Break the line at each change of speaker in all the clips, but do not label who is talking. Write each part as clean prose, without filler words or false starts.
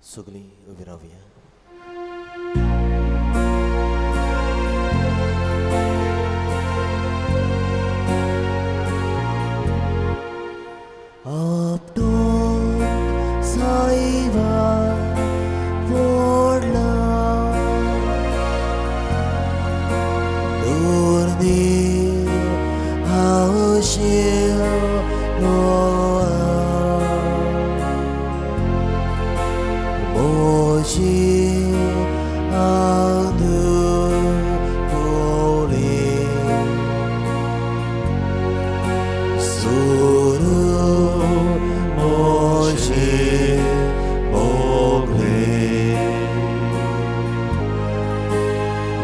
सगळीं उबी रावया. आपटून सायबा फोडला दोरनी हावशेव रोआ मोजी आदू कोले सुरू मोजी मोगले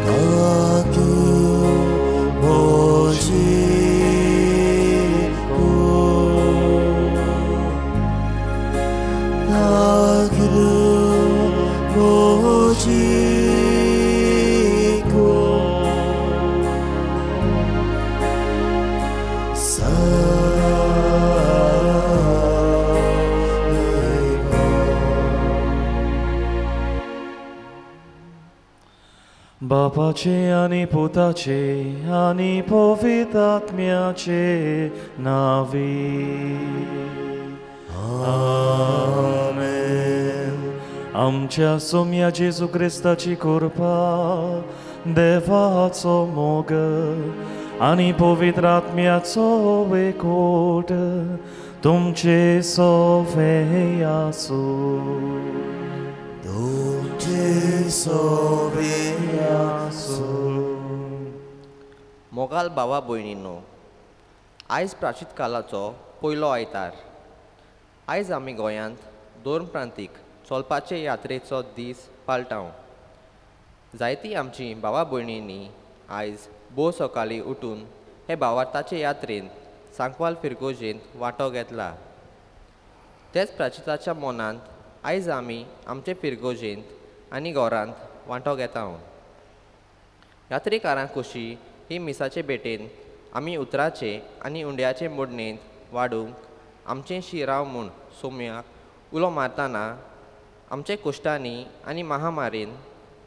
काकू मोजी को काकू मोजी को
बापाचे आणि पुताचे आणि पवित्रात्म्याचे नावे आमेन. आमच्या सोम्या जेजू क्रिस्ताची कृपा देवाचो मोग आणि पवित्रात्म्याचो एकवट तुमचे सोवे आसो.
तुमचे सोबे आसो.
मोगाल भावा भयणींनो, आयज प्राचीत कालाचो पयलो आयतार. आयज आमी गोंयांत दोन प्रांतीक चलपाचे यात्रेचो दीस पाळटाव. जायतीं आमचीं भावा भयणींनी आयज भोव सकाळीं उठून हे भावार्थाचे यात्रेंत सांकवाल फिरगोजेंत वांटो घेतला. तेच प्राचिताच्या मोनांत आयज आमी आमचे फिरगोजेंत आनी घरांत वांटो घेता. यात्रेकारांक खोशी ही मिसाचे भेटेन आमी उतराचे आनी उंड्याचे मोडणेंत वाडूंक आमचें शिराव म्हूण सोम्याक उलो मारतना आमचे कुश्टांनी आनी महामारेन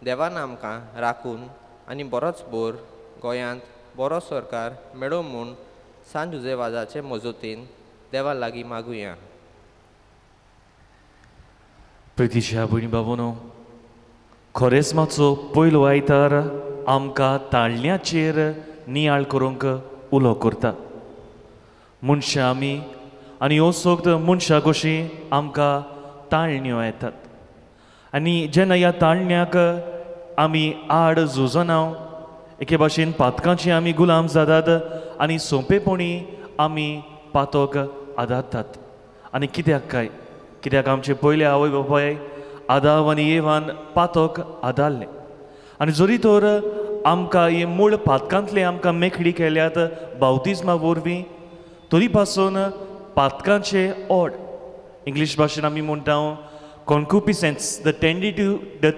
देवान आमकां राखून आनी बरोच बोर गोंयांत बरो सरकार मेळो म्हूण सांत जुजेवाजाचे मजतीन देवा लागीं मागुया.
प्रितीच्या भयणी भावांनो, खोरेस्माचो पयलो आयतार आमकां ताळण्याचेर नियाळ करूंक उलो करता. मनशां आमी आनी हो सोगत मनशां कशी आमकां ताळण्यो येतात. आनी जेन्ना ह्या ताळण्याक आमी आड झुजना एके भाशेन पातकांची आमी गुलाम जातात आनी सोंपेपणी आमी पातोक आदारतात. आनी कित्याक काय? कित्याक आमचे पयले आवय बापाय आदाव आनी येवान पातोक आदारले. आनी जरी तर आमकां हे मूळ पातकांतले आमकां मेखळी केल्यात बावतिजमा वरवीं, तरी पासून पातकांचे ओड इंग्लीश भाशेन आमी म्हणटा कॉन्क्युपिसन्स, द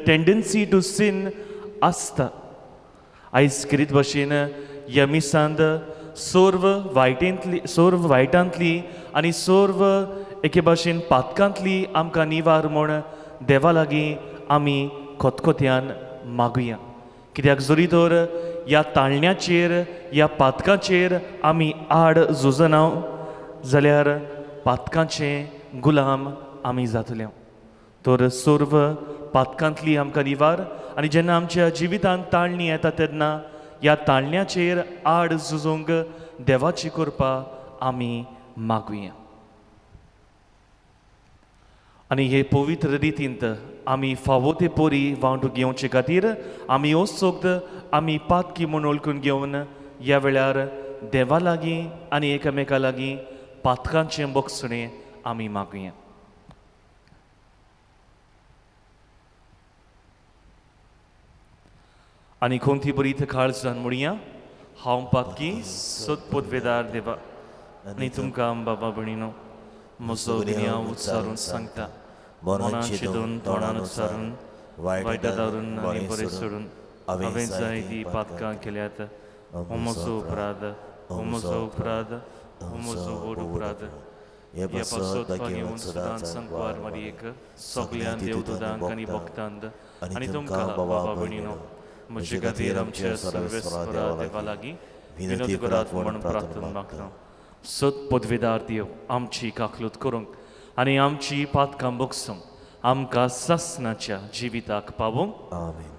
टेंडन्सी टू सीन आसता. आयज किरीत भाशेन ह्या मिसांत सर्व वायटांतली आनी सर्व एके भाशेन पातकांतली आमकां निवार म्हूण देवा लागीं आमी खोतखोत्यान मागुया. कित्याक जरी तर ह्या ताळण्याचेर ह्या पातकांचेर आमी आड झुजना जाल्यार पातकांचे गुलाम आमी जातले. तर सर्व पातकांतली आमकां निवार आनी जेन्ना आमच्या जिवितांत ताळणी येता तेन्ना ह्या ताळण्याचेर आड झुजूंक देवाची कृपा आमी मागुया. आनी हे पवित्र रितींत आमी फावो ते पोरी वांटून घेवचे खातीर आमी हो सोगत आमी पातकी म्हूण ओळखून घेवन ह्या वेळार देवा लागीं आनी एकामेका लागीं पातकांचें बोगसणें आमी मागुया. आनी कोणती बरी काळजान म्हणया, हांव पातकी सत पोदवेदार देवा आनी तुमकां बाबा भयणीनो म्हजो हांव उच्चारून सांगता. मनान चिंतून तोंडान उच्चारून वायटा दारून आनी बरें सोडून हांवें जायतीं पातकां केल्यात. हो म्हजो अपराध, हो म्हजो अपराध, हो म्हजो व्हड अपराध.
हे बसत घेवन
सदांच संकवार मारयेक सगळ्यां देवदूतांक आनी भक्तांक आनी तुमकां बाबा भयणीनो म्हजे खातीर आमच्या सर्वेस्परा देवा लागीं विनोदी करात म्हणून प्रार्थना मागता. सत पदवेदार देव आमची काकलूत करूंक आनी आमची पातकां बोगसूंक आमकां ससनाच्या जिविताक पावूंक.
आमेन.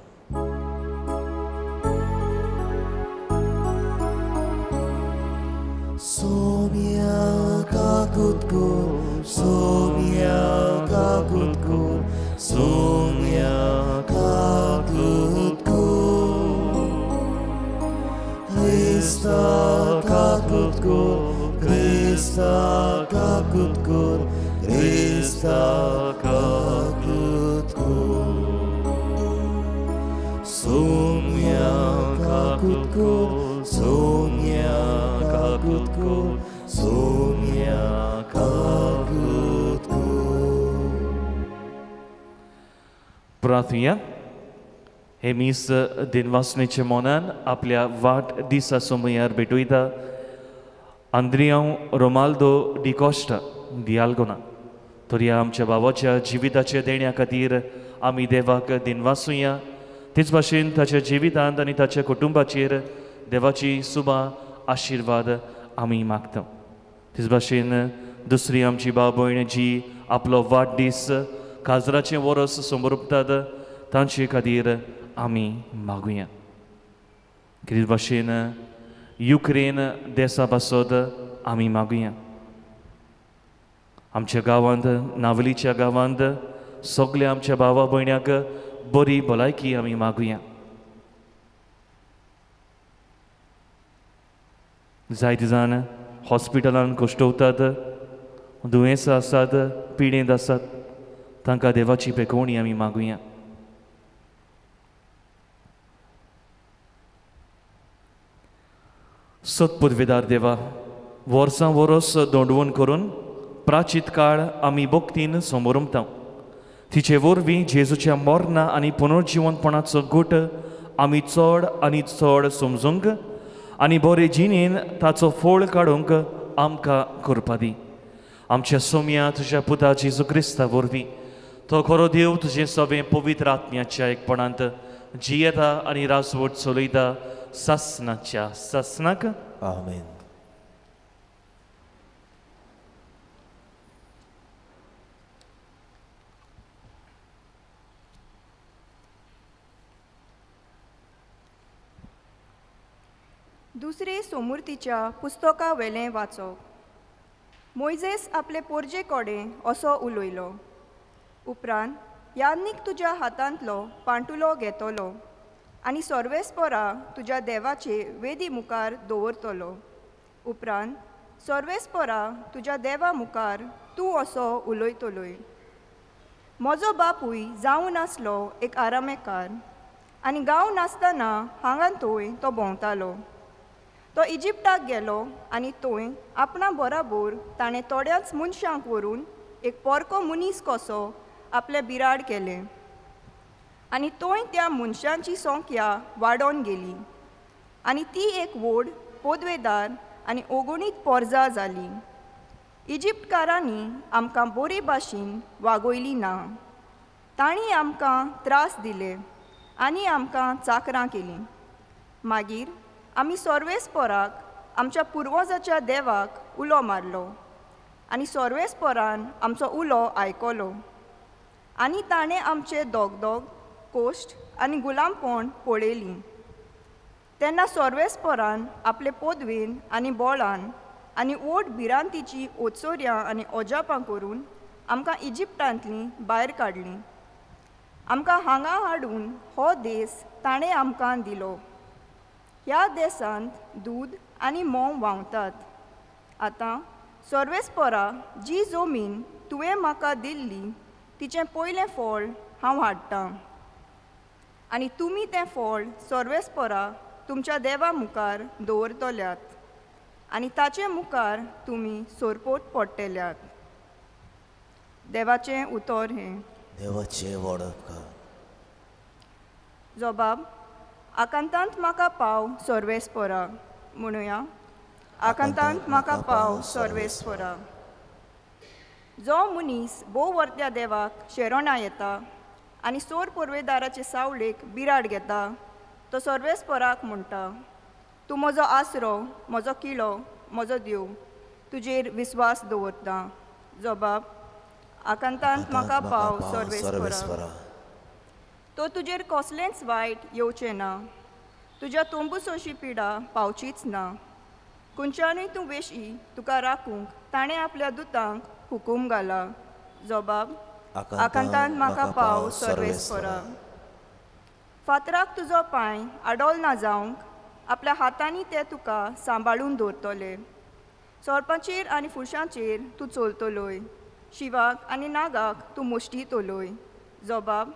Somia kakutkur, somia kakutkur, somia kakutkur. Krista kakutkur, Krista kakutkur, Krista kakutkur. Somia kakutkur, somia kakutkur, somia kakutkur.
प्रार्थूया. हे मीस दिनवासनेच्या मोनान आपल्या वाट दिसा समयार भेटयता आंद्रियाव रोमाल्दो डी कॉस्टा दी आल्गोना. तर ह्या आमच्या बाबाच्या जिविताच्या देण्या खातीर आमी देवाक दिनवासूया. तेच भाशेन ताच्या जिवितांत आनी ताच्या कुटुंबाचेर देवाची सुबा आशिर्वाद आमी मागता. तेच भाशेन दुसरी आमची भाव भयण जी आपलो वाडदीस काजराचें वरस समोरतात तांचे खातीर आमी मागुया. तेच भाशेन युक्रेन देशा पासत आमी मागुया. आमच्या गांवांत नावलीच्या गांवांत सगल्या आमच्या भावा भयण्याक बरी भलायकी आमी मागुया. जायते जाण हॉस्पिटलांत कुश्टवतात, दुयेंसां आसात, पिडेंत आसात, तांकां देवाची पेकोवणी आमी मागुया. सतपदवेदार देवा, वर्सां वरस दोंडवून करून प्राचीत काळ आमी भक्तीन समोरमता. तिचे वरवीं जेजूच्या मरणा आनी पुनर्जिवनपणाचो गोट आमी चड आनी चड समजूंक आनी बरे जिणेन ताचो फळ काडूंक आमकां करपा दी. आमच्या सोम्या तुज्या पुता जेजू क्रिस्ता वरवीं तो खरो देव तुजें सवें पवित्र आत्म्याच्या एकपणांत जियेता आनी रासवट चलयता ससनाच्या ससनाक.
आमेन.
दुसरे सोमुर्तीच्या पुस्तका वेलें वाचप. मोइजेस आपले पोरजे कोडे असो उलयलो. उपरांत यान्नीक तुज्या हातांतलो पांटुलो घेतलो आनी सर्वेस्परा तुज्या देवाचे वेदी मुखार दवरतलो. उपरांत सर्वेस्परा तुज्या देवा मुखार तूं असो उलयतलोय. म्हजो बापूय जावन आसलो एक आरामेकार आनी गांव नासतना हांगां थंय तो भोंवतालो. तो इजिप्टाक गेलो आनी थंय आपणा बराबर ताणें थोड्याच मनशांक व्हरून एक पोरको मनीस कसो आपले बिराड केलें आनी थंय त्या मनशांची संख्या वाडोवन गेली आनी ती एक व्हड पोदवेदार आनी ओगोणीत पोरजा जाली. इजिप्तकारांनी आमकां बरे भाशेन वागयली ना. तांणी आमकां त्रास दिले आनी आमकां चाकरां केलीं. मागीर आमी सर्वेस्पराक आमच्या पुर्वजाच्या देवाक उलो मारलो आनी सर्वेस्परान आमचो उलो आयकलो आनी ताणें आमचे दोग कोश्ट आनी गुलामपण पळयलीं. तेन्ना सर्वेस्परान आपले पोदवेन आनी बोळान आनी ओट भिरांतीची ओचोऱ्यां आनी ओजापां करून आमकां इजिप्टांतलीं भायर काडलीं. आमकां हांगा हाडून हो देस ताणें आमकां दिलो. ह्या देसांत दूद आनी मोव व्हांवतात. आतां सर्वेस्परा जी जमीन तुवें म्हाका दिल्ली तिचें पयलें फळ हांव हाडटां आनी तुमी तें फळ सर्वेस्परा तुमच्या देवा मुखार दवरतल्यात आनी ताचे मुखार तुमी सोरपोट पडटल्यात. देवाचें उतर हें.
देवाचें वडपकार.
जबाब. आकांतांत म्हाका पाव सर्वेस्परा. म्हणुया. आकांतांत म्हाका पाव सर्वेस्परा. जो मनीस भोव वर्त्या देवाक शेरोणा येता आनी सोर पुर्वेदाराचे सावळेक बिराड घेता तो सर्वेस्पराक म्हणटा, तूं म्हजो आसरो, म्हजो किळो, म्हजो देव, तुजेर विस्वास दवरता. जबाब, आकांतांत म्हाका पाव सर्वेस्परा. तो तुजेर कसलेंच वायट येवचें ना, तुज्या तोंबुसोशी पिडा पावचीच ना. खंयच्यानूय तूं वेशी तुका राखूंक ताणें आपल्या दुतांक हुकूम घाला. जबाब, आकांतांत म्हाका पाव सर्वेस्परा. फातराक तुजो पांय आडोल ना जावंक आपल्या हातांनी ते तुका सांबाळून दवरतले. सोरपांचेर आनी फुरशांचेर तूं चलतलोय, शिवाक आनी नागाक तूं मुश्टीतलोय. जबाब,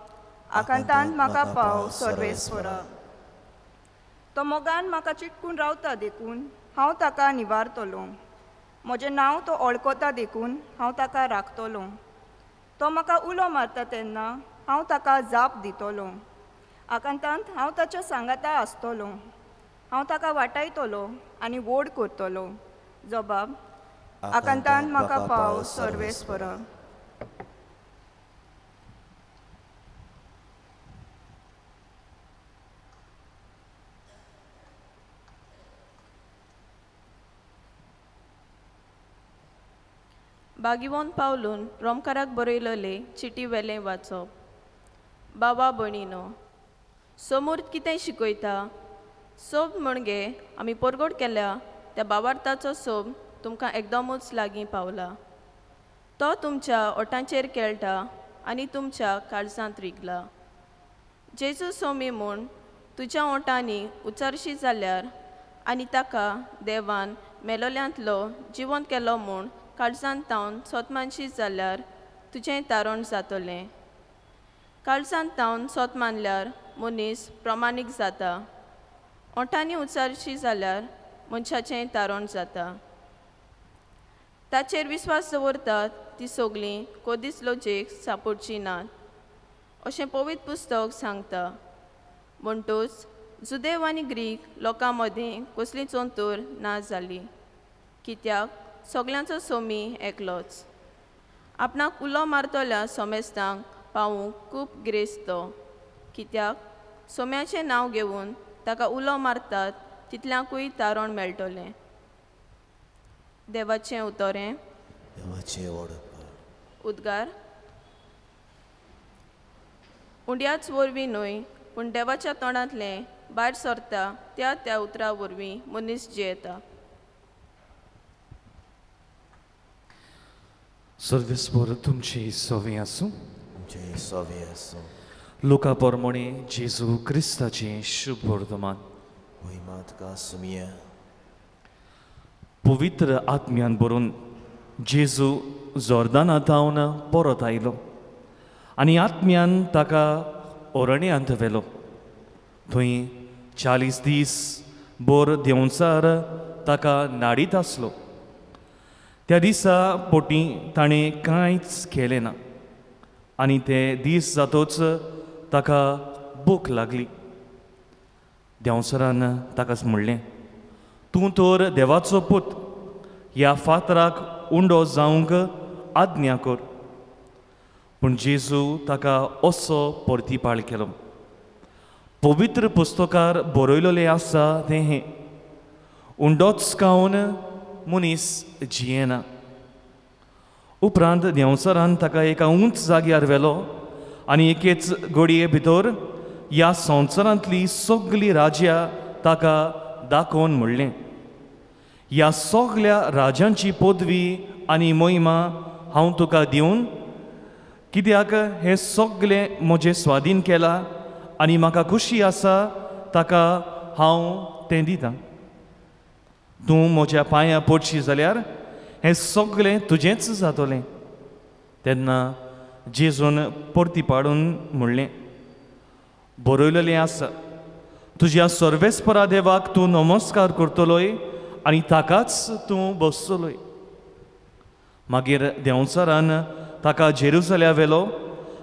आकांतांत म्हाका पाव सर्वेस्परा. तो मोगान म्हाका चिटकून रावता देखून हांव ताका निवारतलों. म्हजें नांव तो वळखता देखून हांव ताका राखतलों. तो म्हाका उलो मारता तेन्ना हांव ताका जाप दितलों. आकांतांत हांव ताच्या सांगाता आसतलों. हांव ताका वाटायतलों आनी व्हड करतलों. जबाब, आकांतांत म्हाका पाव सर्वेस्परा.
बागिवोन पावलून रोमकाराक बरयलोले चिटी वेलें वाचप. बाबा भणीनो, समूर्त कितें शिकयता? सोब म्हणगे आमी परगोड केल्या त्या बाबार्थाचो सोब तुमकां एकदमूच लागीं पावला. तो तुमच्या ओठांचेर खेळटा आनी तुमच्या काळजांत रिगला. जेजू सोमी म्हूण तुज्या ओठांनी उचरशी जाल्यार आनी ताका देवान मेलोल्यांतलो जिवंत केलो म्हूण काळजांत तावन सोतमानशी जाल्यार तुजें तारण जातलें. काळजांत तावन सोत मानल्यार मनीस प्रमाणीक जाता. ओठांनी उचारशी जाल्यार मनशाचें तारण जाता. ताचेर विस्वास दवरतात ती सगळीं कदीच लोजेक सांपडची नात अशें पवित्र पुस्तक सांगता. म्हणटूच जुदेव आनी ग्रीक लोकां मदीं कसली चोंतूर ना जाली, कित्याक सगळ्यांचो सोमी एकलोच. आपणाक उलो मारतल्या सोमेस्तांक पावूंक खूब गिरेस्त, कित्याक सोम्याचें नांव घेवन ताका उलो मारतात तितल्यांकूय तारण मेळटलें. देवाचें उतोरें.
देवाचें वडकर.
उद्गार. उंड्याच वरवीं न्हय पूण देवाच्या तोंडांतलें भायर सरता त्या उतरा वरवीं मनीस जियेता.
सर्वेस्पर तुमची सोवी आसूं.
तुमचे सोवे आसूं.
लोका पोरमोणे जेजू क्रिस्ताचें शुभ वर्तमान.
महिमा तुका सुमिया.
पवित्र आत्म्यान बरोवन जेजू जोर्दानांतावन परत आयलो आनी आत्म्यान ताका ओरणयांत व्हेलो. थंय 40 दीस बोर देंवचार ताका नाडीत आसलो. त्या दिसा पोटी ताणें कांयच केलें ना आनी ते दीस जातोच ताका भूक लागली. देंवसरान ताका म्हणलें, तूं तर देवाचो पूत, ह्या फातराक उंडो जावंक आज्ञा कर. पूण जेजू ताका असो परतीपाळ केलो. पवित्र पुस्तकार बरयलोलें आसा तें हें, उंडोच खावन मनीस जियेना. उपरांत देंवसरान ताका एका उंच जाग्यार व्हेलो आनी एकेच घडये भितर ह्या संवसारांतली सगळीं राज्यां ताका दाखोवन म्हणलें, ह्या सगळ्या राजांची पदवी आनी मोहिमा हांव तुका दिवन, कित्याक हें सगळें म्हजें स्वाधीन केलां आनी म्हाका खुशी आसा ताका हांव तें दितां. तूं म्हज्या पांयां पडशी जाल्यार हें सगळें तुजेंच जातलें. तेन्ना जेजून परती पाडून म्हणलें, बरयलेलें आसा, तुज्या सर्वेस्परा देवाक तूं नमस्कार करतलोय आनी ताकाच तूं बसतलोय. मागीर देंवचारान ताका जेरुसलेम व्हेलो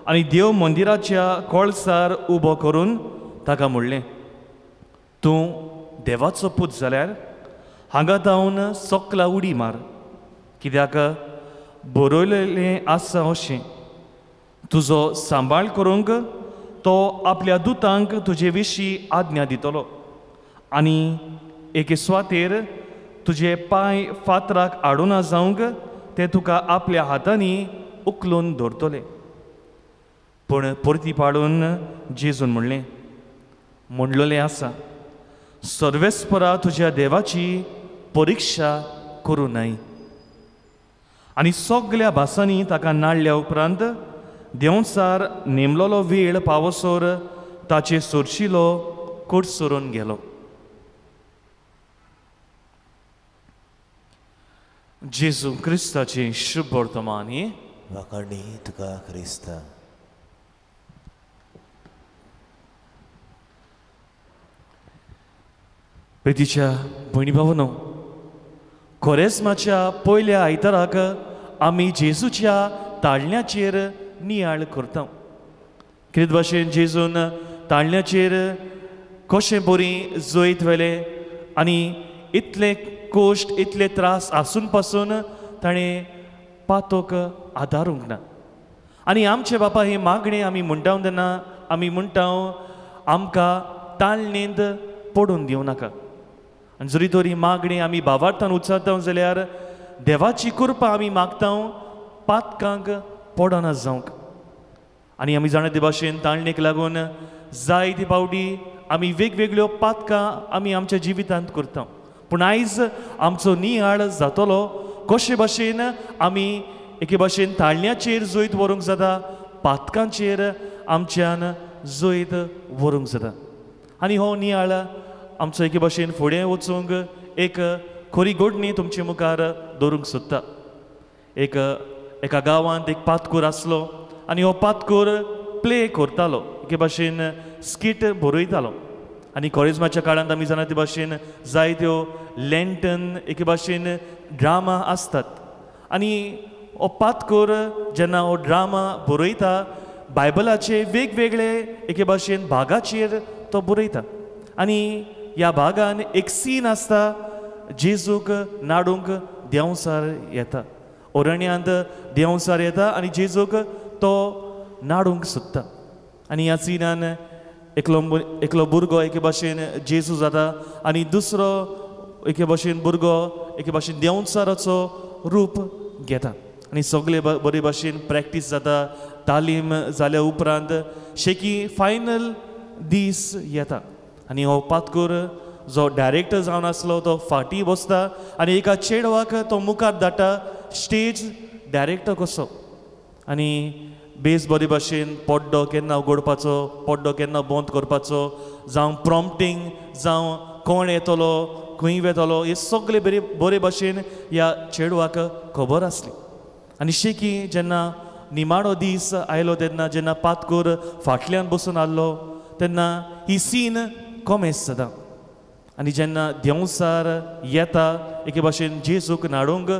आनी देव मंदिराच्या कळसार उबो करून ताका म्हणलें, तूं देवाचो पूत जाल्यार हांगा धांवन सकला उडी मार, कित्याक बरयलेलें आसा अशें तुजो सांबाळ करूंक तो आपल्या दुतांक तुजे विशीं आज्ञा दितलो आनी एके सुवातेर तुजे पांय फातराक आडूना जावंक ते तुका आपल्या हातांनी उखलून दवरतले. पूण परती पाडून जेजून म्हणलेलें आसा सर्वेस्परा तुज्या देवाची परिक्षा करूं न्हय. आनी सगळ्या भासांनी ताका नाडल्या उपरांत देंवचार नेमलोलो वेळ पावसोर ताचे सोरशिलो कूड सोरून गेलो. जेजू क्रिस्ताची शुभ वर्तमानी
वाखाणणी तुका क्रिस्ता.
प्रितीच्या भयणी भावनो, खोरेस्माच्या पयल्या आयताराक आमी जेजूच्या ताळण्याचेर नियाळ करता. कितें भाशेन जेजून ताळण्याचेर कशें बरी जैत वेले आनी इतले कोश्ट इतले त्रास आसून पासून ताणें पातोक आदारूंक ना. आनी आमचे बापा ही मागणी आमी म्हणटा तेन्ना आमी म्हणटा आमकां ताळणेंत पडून दिवं नाका. आनी जरी तर ही मागणी आमी भावार्थान उच्चारता जाल्यार देवाची कृपा आमी मागता पातकांक पडना जावंक. आनी आमी जाणा ते भाशेन ताळणेक लागून जायती पावटी आमी वेगवेगळ्यो पातकां आमी आमच्या जिवितांत करता. पूण आयज आमचो नियाळ जातलो कशे भाशेन आमी एके भाशेन ताळण्याचेर जैत व्हरूंक जाता, पातकांचेर आमच्यान जैत व्हरूंक जाता. आनी हो नियाळ आमचो एके भाशेन फुडें वचूंक एक खरी घडणी तुमचे मुखार दवरूंक सोदता. एका गांवांत एक पातकूर आसलो आनी हो पातकूर प्ले करतालो, एके भाशेन स्कीट बरयतालो. आनी कॉरिज्माच्या काळांत आमी जाणा ते भाशेन जायत्यो लँटन एके भाशेन ड्रामा आसतात. आनी हो पातकूर जेन्ना हो ड्रामा बरयता बायबलाचे वेगवेगळे एके भाशेन भागाचेर तो बरयता. आनी ह्या भागान एक सीन आसता जेजूक नाडूंक देंवचार येता. ओरण्यांत देंवचार येता आनी जेजूक तो नाडूंक सोदता. आनी ह्या सिनान एकलो भुरगो एके भाशेन जेजू जाता आनी दुसरो एके भाशेन भुरगो एके भाशेन देंवचाराचो रूप घेता. आनी सगळे बरे भाशेन प्रॅक्टीस जाता. तालीम जाल्या उपरांत शेकी फायनल दीस येता आनी हो पातकूर जो डायरेक्टर जावन आसलो तो फाटीं बसता आनी एका चेडवाक तो मुखार धाडटा स्टेज डायरेक्टर कसो. आनी बेस बरे भाशेन पड्डो केन्ना उगडपाचो, पड्डो केन्ना बंद करपाचो, जावं प्रॉम्प्टींग, जावं कोण येतलो खंय वेतलो, हे सगळे बरे भाशेन ह्या चेडवाक खबर आसली. आनी शेकी जेन्ना निमाणो दीस आयलो तेन्ना जेन्ना पातकूर फाटल्यान बसून आसलो तेन्ना ही सीन कॉमेस जाता. आनी जेन्ना देंवचार येता एके भाशेन जेजूक नाडूंक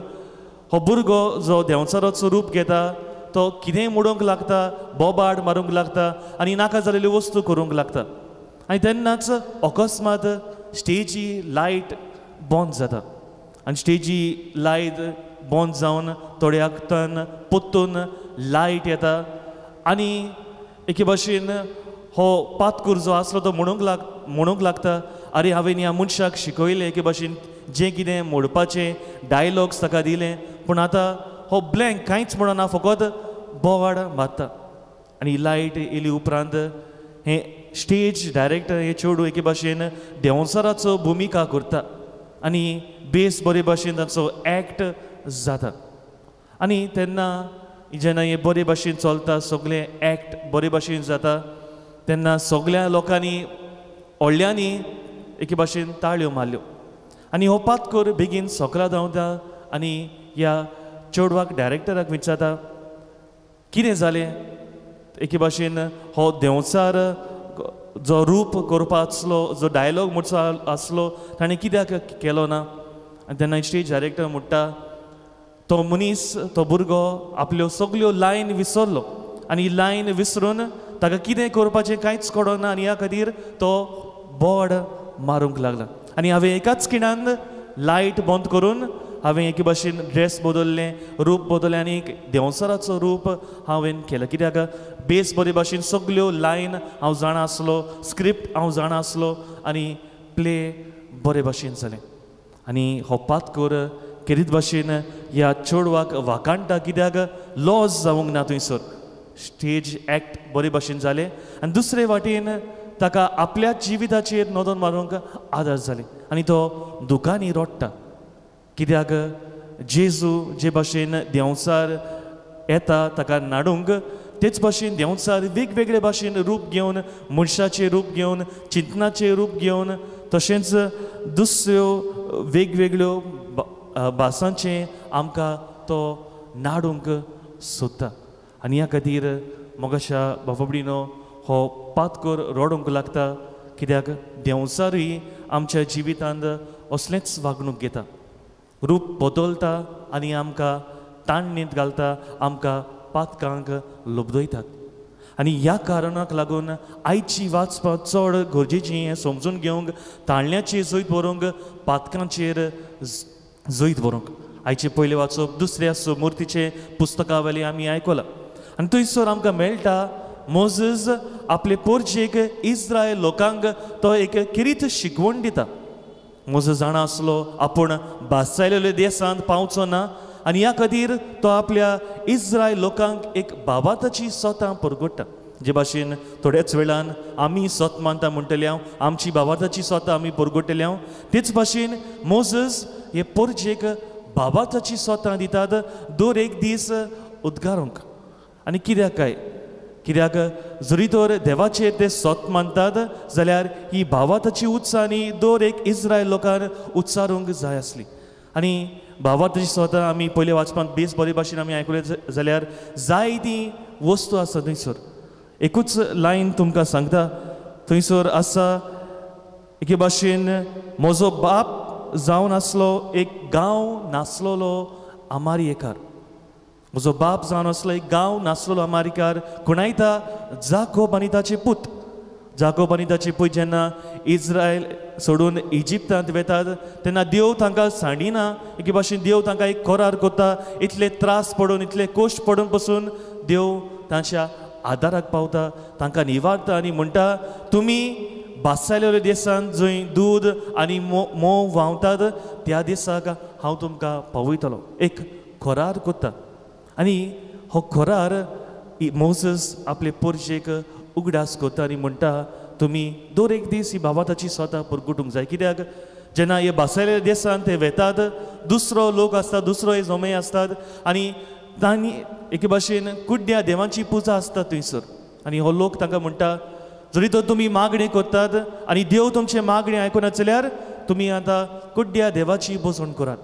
हो भुरगो जो देंवचाराचो रूप घेता तो कितेंय म्हणूंक लागता, बोबाड मारूंक लागता आनी नाका जाल्ल्यो वस्तू करूंक लागता. आनी तेन्नाच अकस्मात स्टेजी लायट बंद जाता आनी स्टेजी लायट बंद जावन थोड्या वक्तान पोत्तून लायट येता आनी एके भाशेन हो पातकूर जो आसलो तो म्हणूंक लागता आरे हांवें ह्या मनशाक शिकयलें एके भाशेन जें कितें म्हणपाचें डायलॉग्स ताका दिले पूण आतां हो ब्लँक कांयच म्हणना फकत बोवाड मारता. आनी लायट येयली उपरांत हे स्टेज डायरेक्टर हे चेडूं एके भाशेन देंवचाराचो भुमिका करता आनी बेस बरे भाशेन ताचो एक्ट जाता. आनी तेन्ना जेन्ना हे बरे भाशेन चलता सगळे एक्ट बरे भाशेन जाता तेन्ना सगळ्या लोकांनी व्हडल्यांनी एके भाशेन ताळयो मारल्यो आनी हो पातकूर बेगीन सकाळ धांवता आनी ह्या चेडवाक डायरेक्टराक विचारता कितें जालें. एके भाशेन हो देंवचार जो रूप करपाचो जो डायलॉग म्हणचो आसलो ताणें कित्याक केलो ना. आनी तेन्ना स्टेज डायरेक्टर म्हणटा तो मनीस तो भुरगो आपल्यो सगल्यो लायन विसरलो आनी लायन विसरून ताका कितें करपाचें कांयच कळना आनी ह्या खातीर तो बोड मारूंक लागला. आनी हांवें एकाच खिणान लायट बंद करून हांवें एके भाशेन ड्रेस बदललें, रूप बदललें आनी एक देंवसाराचो रूप हांवें केलो. कित्याक बेस बरे भाशेन सगल्यो लायन हांव जाणा आसलो, स्क्रिप्ट हांव जाणा आसलो आनी प्ले बरे भाशेन जालें. आनी हो पातकोर केरीत भाशेन ह्या चेडवाक वाकाणटा कित्याक लॉस जावंक ना थंयसर. स्टेज एक्ट बरे भाशेन जालें आनी दुसरे वाटेन ताका आपल्या जिविताचेर नदर मारूंक आदार जाले आनी तो दुखांनी रडटा. कित्याक जेजू जे भाशेन देंवचार येता ताका नाडूंक तेच भाशेन देंवचार वेगवेगळे भाशेन रूप घेवन, मनशाचें रूप घेवन, चिंतनाचें रूप घेवन, तशेंच दुसऱ्यो वेगवेगळ्यो भासांचें आमकां तो नाडूंक सोदता. आनी ह्या खातीर मोगाच्या बाबडीनो हो पातकोर रडूंक लागता कित्याक देंवचारूय आमच्या जिवितांत असलेंच वागणूक घेता. रूप बदलता आनी आमकां ताणणींत घालता, आमकां पातकांक लोबदयतात. आनी ह्या कारणाक लागून आयची वाचपां चड गरजेचीं हें समजून घेवंक, ताळण्याचेर जैत व्हरूंक, पातकांचेर जैत व्हरूंक. आयचे पयले वाचप दुसऱ्या समूर्तीचे पुस्तका वयलें आमी आयकलां आनी थंयसर आमकां मेळटा मोझेस आपले पोरचेक इस्रायल लोकांक तो एक किरीत शिकवण दिता. मोझेस जाणा आसलो आपूण बासायलेल्या देशांत पावचो ना आनी ह्या खातीर तो आपल्या इस्रायल लोकांक एक बाबाताची स्वता परगट्टा. जे भाशेन थोड्याच वेळान आमी स्वत मानता म्हणटले हांव, आमची बाबाताची स्वता आमी परगट्टले हांव, तेच भाशेन मोझेस हे पोरचेक बाबाताची स्वता दितात दर एक दीस उद्गारूंक. आनी कित्याक काय? कित्याक जरी तर देवाचेर ते स्वत मानतात जाल्यार ही भावाताची उत्साहांनी दर एक इस्रायल लोकांक उच्चारूंक जाय आसली. आनी भावाताची स्वता आमी पयले वाचपांत बेस बरे भाशेन आमी आयकले जाल्यार जायती वस्तू आसा थंयसर. एकूच लायन तुमकां सांगता, थंयसर आसा एके भाशेन म्हजो बाप जावन आसलो एक गांव नासलोलो आमारियेकार. म्हजो बाप जावन आसलो एक गांव नासलोलो आमारिकार. कोणायता जाकोब आनी ताचे पूत. जाकोब आनी ताचे पूत जेन्ना इस्रायल सोडून इजिप्तांत वेतात तेन्ना देव तांकां सांडिना. एके भाशेन देव तांकां एक करार करता. इतले त्रास पडून, इतले कोश्ट पडून पसून देव तांच्या आदाराक पावता, तांकां निवारता आनी म्हणटा तुमी बासायलेल्या देशांत जंय दूद आनी मोव व्हांवतात त्या देशाक हांव तुमकां पावयतलो. एक करार करता आनी हो करार मोझेस आपले पोरचेक उगडास करता आनी म्हणटा तुमी दर एक दीस ही बाबाताची स्वता परगटूंक जाय. कित्याक जेन्ना हे बासायलेल्या देशांत ते वेतात दुसरो लोक आसता, दुसरो हे जोमे आसतात आनी तांणी एके भाशेन कुड्ड्या देवाची पुजा आसता थंयसर. आनी हो लोक तांकां म्हणटा जरी तर तुमी मागणी करतात आनी देव तुमचे मागणी आयकुनात जाल्यार तुमी आतां कुड्ड्या देवाची बसवण करात.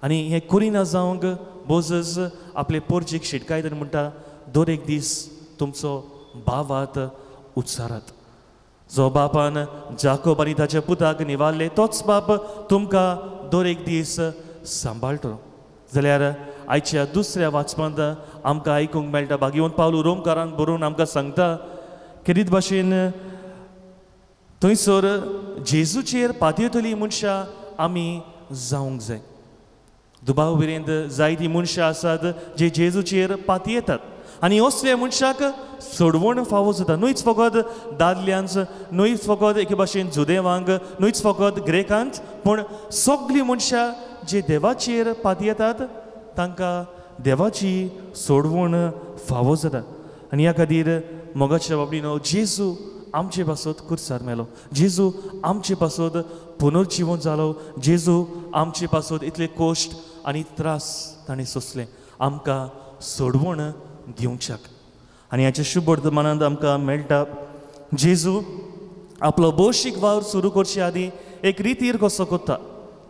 आनी हें करिना जावंक मोझेस आपले पोरचेक शिटकायत आनी म्हणटा दर एक दीस तुमचो बावात उच्चारात. जो बापान जाकोब आनी ताच्या पुताक निवारले तोच बाप तुमकां दर एक दीस सांबाळटलो. जाल्यार आयच्या दुसऱ्या वाचपांत आमकां आयकूंक मेळटा भाग्यवंत पावलू रोमकारांक बरोवन आमकां सांगता केरीत भाशेन थंयसर जेजूचेर पातयेतली मनशां आमी जावंक जाय. दुबाव विरेंत जायतीं मनशां आसात जे जेजूचेर पातयेतात आनी असल्या मनशाक सोडवण फावो जाता. न्हूच फकत दादल्यांच, न्हूच फकत एके भाशेन जुदेवांक, न्हूच फकत ग्रेकांच, पूण सगळीं मनशां जे देवाचेर पातयेतात तांकां देवाची सोडवण फावो जाता. आनी ह्या खातीर मोगाच्या बाबडीनो जेजू आमचे पासत कुर्सार मेलो, जेजू आमचे पासत पुनर्जीवन जालो, जेजू आमचे पासत इतले कोश्ट आनी त्रास ताणें सोंसले आमकां सोडवण दिवच्याक. आनी हाच्या शुभ वर्तमानांत आमकां मेळटा जेजू आपलो भौशीक वावर सुरू करचे आदीं एक रितीर कसो करता.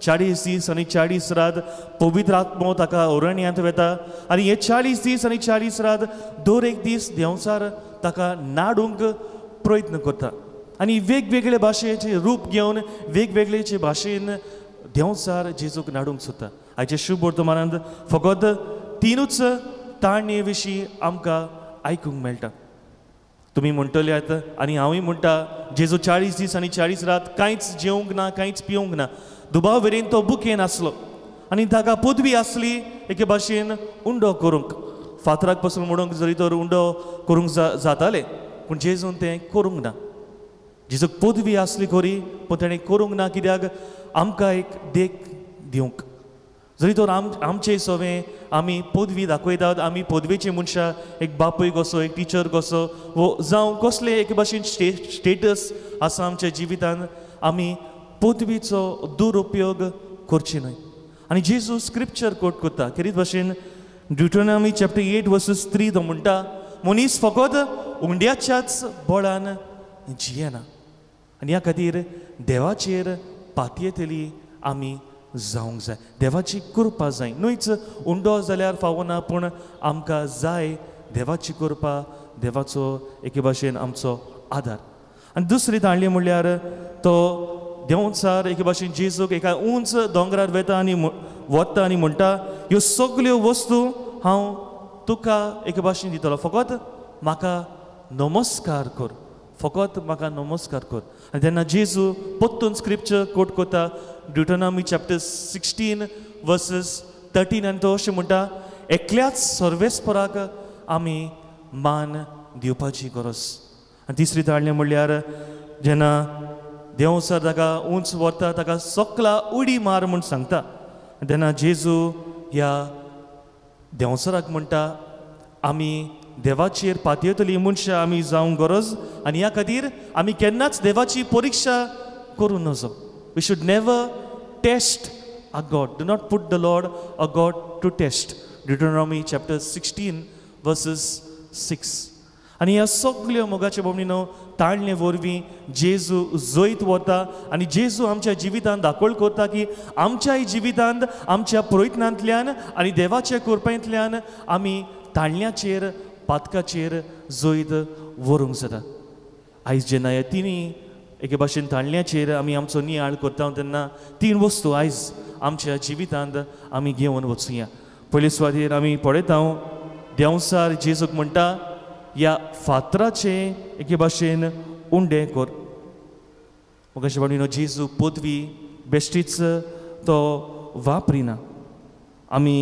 40 दीस आनी 40 रात पवित्र आत्मो ताका अरण्यांत वेता आनी हे 40 दीस आनी 40 रात दर एक दीस देंवचार ताका नाडूंक प्रयत्न करता आनी वेगवेगळे भाशेचे रूप घेवन वेगवेगळेचे भाशेन देंवचार जेजूक नाडूंक सोदता. हाचे शुभ वर्तमानांत फकत 3च ताळणे विशीं आमकां आयकूंक मेळटा. तुमी म्हणटल्यात आनी हांवूय म्हणटा जेजू 40 दीस आनी 40 रात कांयच जेवंक ना, कांयच पिवंक ना. दुबाव वेरेन तो बुकेन आसलो आनी ताका पदवी आसली एके भाशेन उंडो करूंक फातराक पासून म्हणूंक जरी तर उंडो करूंक जाताले पूण जेजून तें करूंक ना जेजूक पदवी आसली खरी पूण ताणें करूंक ना कित्याक आमकां एक देख दिवंक जरी तर आमचे सवें आमी पदवी दाखयतात आमी पदवेची मनशां एक बापूय कसो एक टिचर कसो वो जावं कसले एक भाशेन स्टेटस आसा आमच्या जिवितान आमी पदवीचो दुरुपयोग करची न्हय आनी जेजू स्क्रिप्चर कोट करता खेरीत भाशेन ड्युटोनॉमी चॅप्टर 8 वर्सेस 3 तो म्हणटा मनीस फकत उंड्याच्याच बळान जियेना आनी ह्या खातीर देवाचेर पातयेतली आमी जावंक जाय देवाची कृपा जाय न्हूच उंडो जाल्यार फावना पूण आमकां जाय देवाची कृपा देवाचो एके भाशेन आमचो आदार आनी दुसरी ताळणी म्हणल्यार तो देंवचार एके भाशेन जेजूक एका उंच दोंगरार वता आनी वता आनी म्हणटा ह्यो सगल्यो वस्तू हांव तुका एके भाशेन दितलो फकत म्हाका नमस्कार कर फकत म्हाका नमस्कार कर आनी तेन्ना जेजू परतून स्क्रिप्चर कोट करता ड्युटोनॉमी चॅप्टर 16 वर्सेस 13 आनी तो अशें म्हणटा एकल्याच सर्वेस्पराक आमी मान दिवपाची गरज आनी तिसरी ताळणी म्हणल्यार जेन्ना देंवचार ताका उंच व्हरता ताका सकला उडी मार म्हूण सांगता तेन्ना जेजू ह्या देंवचाराक म्हणटा आमी देवाचेर पातयेतली मनशां आमी जावंक गरज आनी ह्या खातीर आमी केन्नाच देवाची परिक्षा करूं नजो we should never test a god do not put the Lord a god to test Deuteronomy chapter 16 verses 6 आनी ह्या सगल्यो मोगाचे भोवणीनो ताळणे वरवीं जेजू जैत वता आनी जेजू आमच्या जिवितांत दाखोळ करता की आमच्याय जिवितांत आमच्या प्रयत्नांतल्यान आनी देवाच्या कृपेंतल्यान आमी ताळण्याचेर पातकाचेर जैत व्हरूंक जाता आयज जेन्ना ह्या तिनी एके भाशेन ताळण्याचेर आमी आमचो नियाळ करता तेन्ना 3 वस्तू आयज आमच्या जिवितांत आमी घेवन वचुया पयले सुवातेर आमी पळयता देंवचार जेजूक म्हणटा ह्या फातराचे एके भाशेन उंडे कर अशें म्हणून जेजू पदवी बेश्टीच तो वापरिना आमी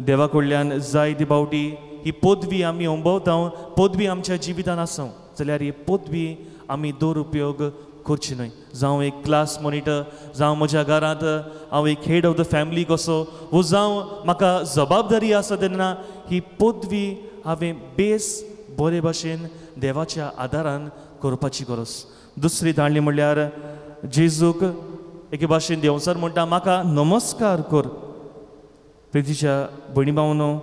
देवा कडल्यान जायते फावटी ही पदवी आमी अणभवता पदवी आमच्या जिवितान आसूं जाल्यार ही पदवी आमी दुरुपयोग करची न्हय जावं एक क्लास मॉनिटर जावं म्हज्या घरांत हांव एक हेड ऑफ द फॅमिली कसो वो जावं म्हाका जबाबदारी आसा तेन्ना ही पदवी हांवें बेस बरे भाशेन देवाच्या आदारान करपाची गरज दुसरी ताळणी म्हणल्यार जेजूक एके भाशेन देंवचार म्हणटा म्हाका नमस्कार कर प्रितीच्या भयणी भावनो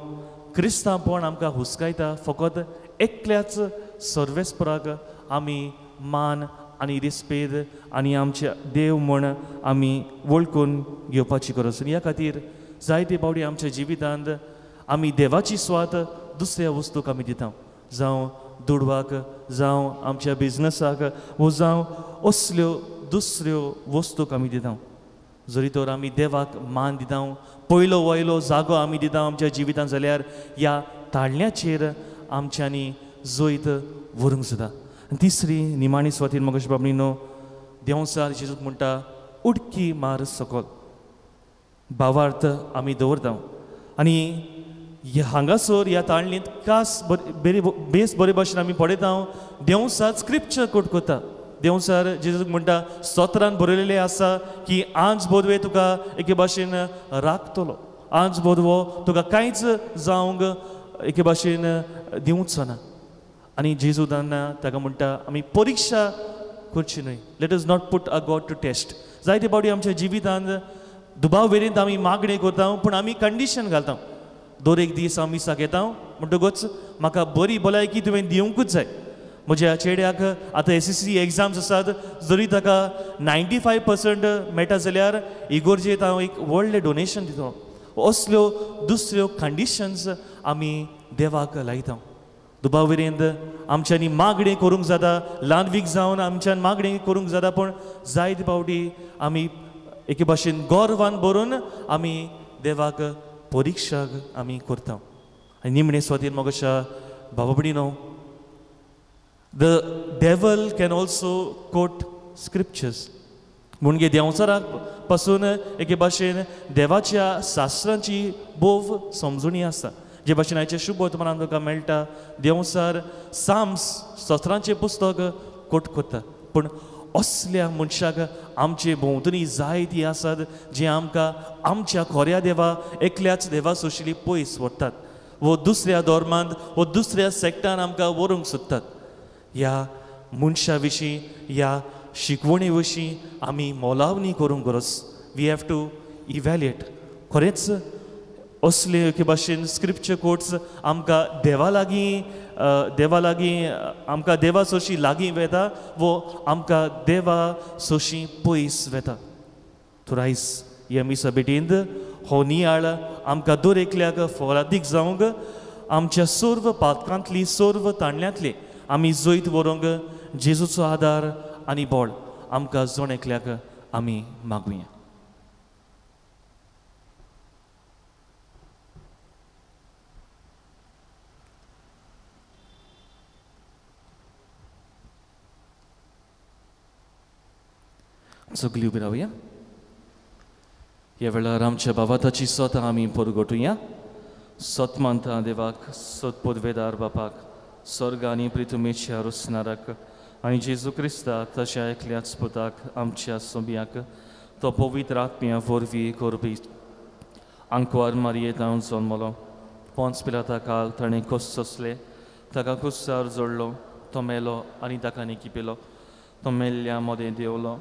क्रिस्तांवपण आमकां हुस्कायता फकत एकल्याच सर्वेस्पराक आमी मान आनी रिस्पेद आनी आमचे देव म्हण आमी वळखून घेवपाची गरज ह्या खातीर जायते फावटी आमच्या जिवितांत आमी देवाची स्वात दुसऱ्या वस्तूक आमी दिता जावं दुडवाक जावं आमच्या बिजनसाक वो जावं असल्यो दुसऱ्यो वस्तूक आमी दिता जरी तर आमी देवाक मान दिता पयलो वयलो जागो आमी दिता आमच्या जिवितांत जाल्यार ह्या ताळण्याचेर आमच्यांनी जैत व्हरूंक जाता आनी तिसरी निमाणी सुवातेर मगोश बाबणीनो देंवचार जेजूक म्हणटा उडकी मार सकल भावार्थ आमी दवरता आनी हांगासर ह्या ताळणींत खास बेस बरे भाशेन आमी पळयता देंवचार स्क्रिप्चर कोट करता देंवचार जेजूक म्हणटा स्तोत्रान बरयलेलें आसा की आंज बोदवे तुका एके भाशेन राखतलो आंज बोदवो तुका कांयच जावंक एके भाशेन दिवचो ना आनी जेजू तेन्ना ताका म्हणटा आमी परिक्षा करची न्हय let us not put a god to test जायते फावटी आमच्या जिवितांत दुबाव वेरेंत आमी मागणी करता पूण आमी कंडिशन घालता दर एक दीस हांव मिसाक येता म्हणटकूच म्हाका बरी भलायकी तुवें दिवंकूच जाय म्हज्या चेड्याक आतां SSC एग्जाम्स आसात जरी ताका 95% मेळटा जाल्यार इगोर्जेंत हांव एक व्हडलें डोनेशन दिता असल्यो दुसऱ्यो कंडिशन्स आमी देवाक लायता दुबाव वेरेंत आमच्यांनी मागणी करूंक जाता ल्हान वीक जावन आमच्यान मागणी करूंक जाता पूण जायते फावटी आमी एके भाशेन गोरवान भरून आमी देवाक परिक्षाक आमी करता आनी निमणे सुवातेर मोगोशा भावा भयणीनो The devil can also quote scriptures. म्हणजे देंवचाराक पासून एके भाशेन देवाच्या शास्त्रांची बोव समजुणी आसता जे भाशेन आयच्या शुभ वर्तमानांत तुका मेळटा देंवचार साम्स सत्रांचें पुस्तक कोट कोत्ता पूण असल्या मनशाक आमचे भोंवतणी जायती आसात जे आमकां आमच्या खोऱ्या देवा एकल्याच देवा सोशिली पयस व्हरतात वो दुसऱ्या धर्मांत वो दुसऱ्या सॅक्टान आमकां व्हरूंक सोदतात ह्या मनशा विशीं ह्या शिकवणी विशीं आमी मोलावणी करूंक गरज वी हॅव टू इवॅल्युएट खरेंच असले एके भाशेन स्क्रिप्चर कोट्स आमकां देवा लागीं आमकां देवा सोशी लागीं वेता वो आमकां देवा सोशी पयस वेता तर आयज ह्या मिसा बेटींत हो नियाळ आमकां दर एकल्याक फलादीक जावंक आमच्या सर्व पातकांतली सर्व ताणल्यांतली आमी जैत व्हरूंक जेजूचो आदार आनी बळ आमकां जण एकल्याक आमी मागुया सगळीं उबी रावया ह्या वेळार आमच्या बाबाताची सोत आमी परगटुया सोत मानता देवाक सोत पदवेदार बापाक स्वर्ग आनी प्रितुमेच्या रुसनाराक आनी जेजू क्रिस्ताक तशा एकल्याच पुताक आमच्या सोबियाक तो पवित्र आत्म्या वरवीं करपी आंकवार मारयेंत हांव जल्मलो पोंच पिलाता काल ताणें सोंसले ताका कुस्सार जोडलो तो मेलो आनी ताका निकिपेलो तो मेल्ल्या मोदें देंवलो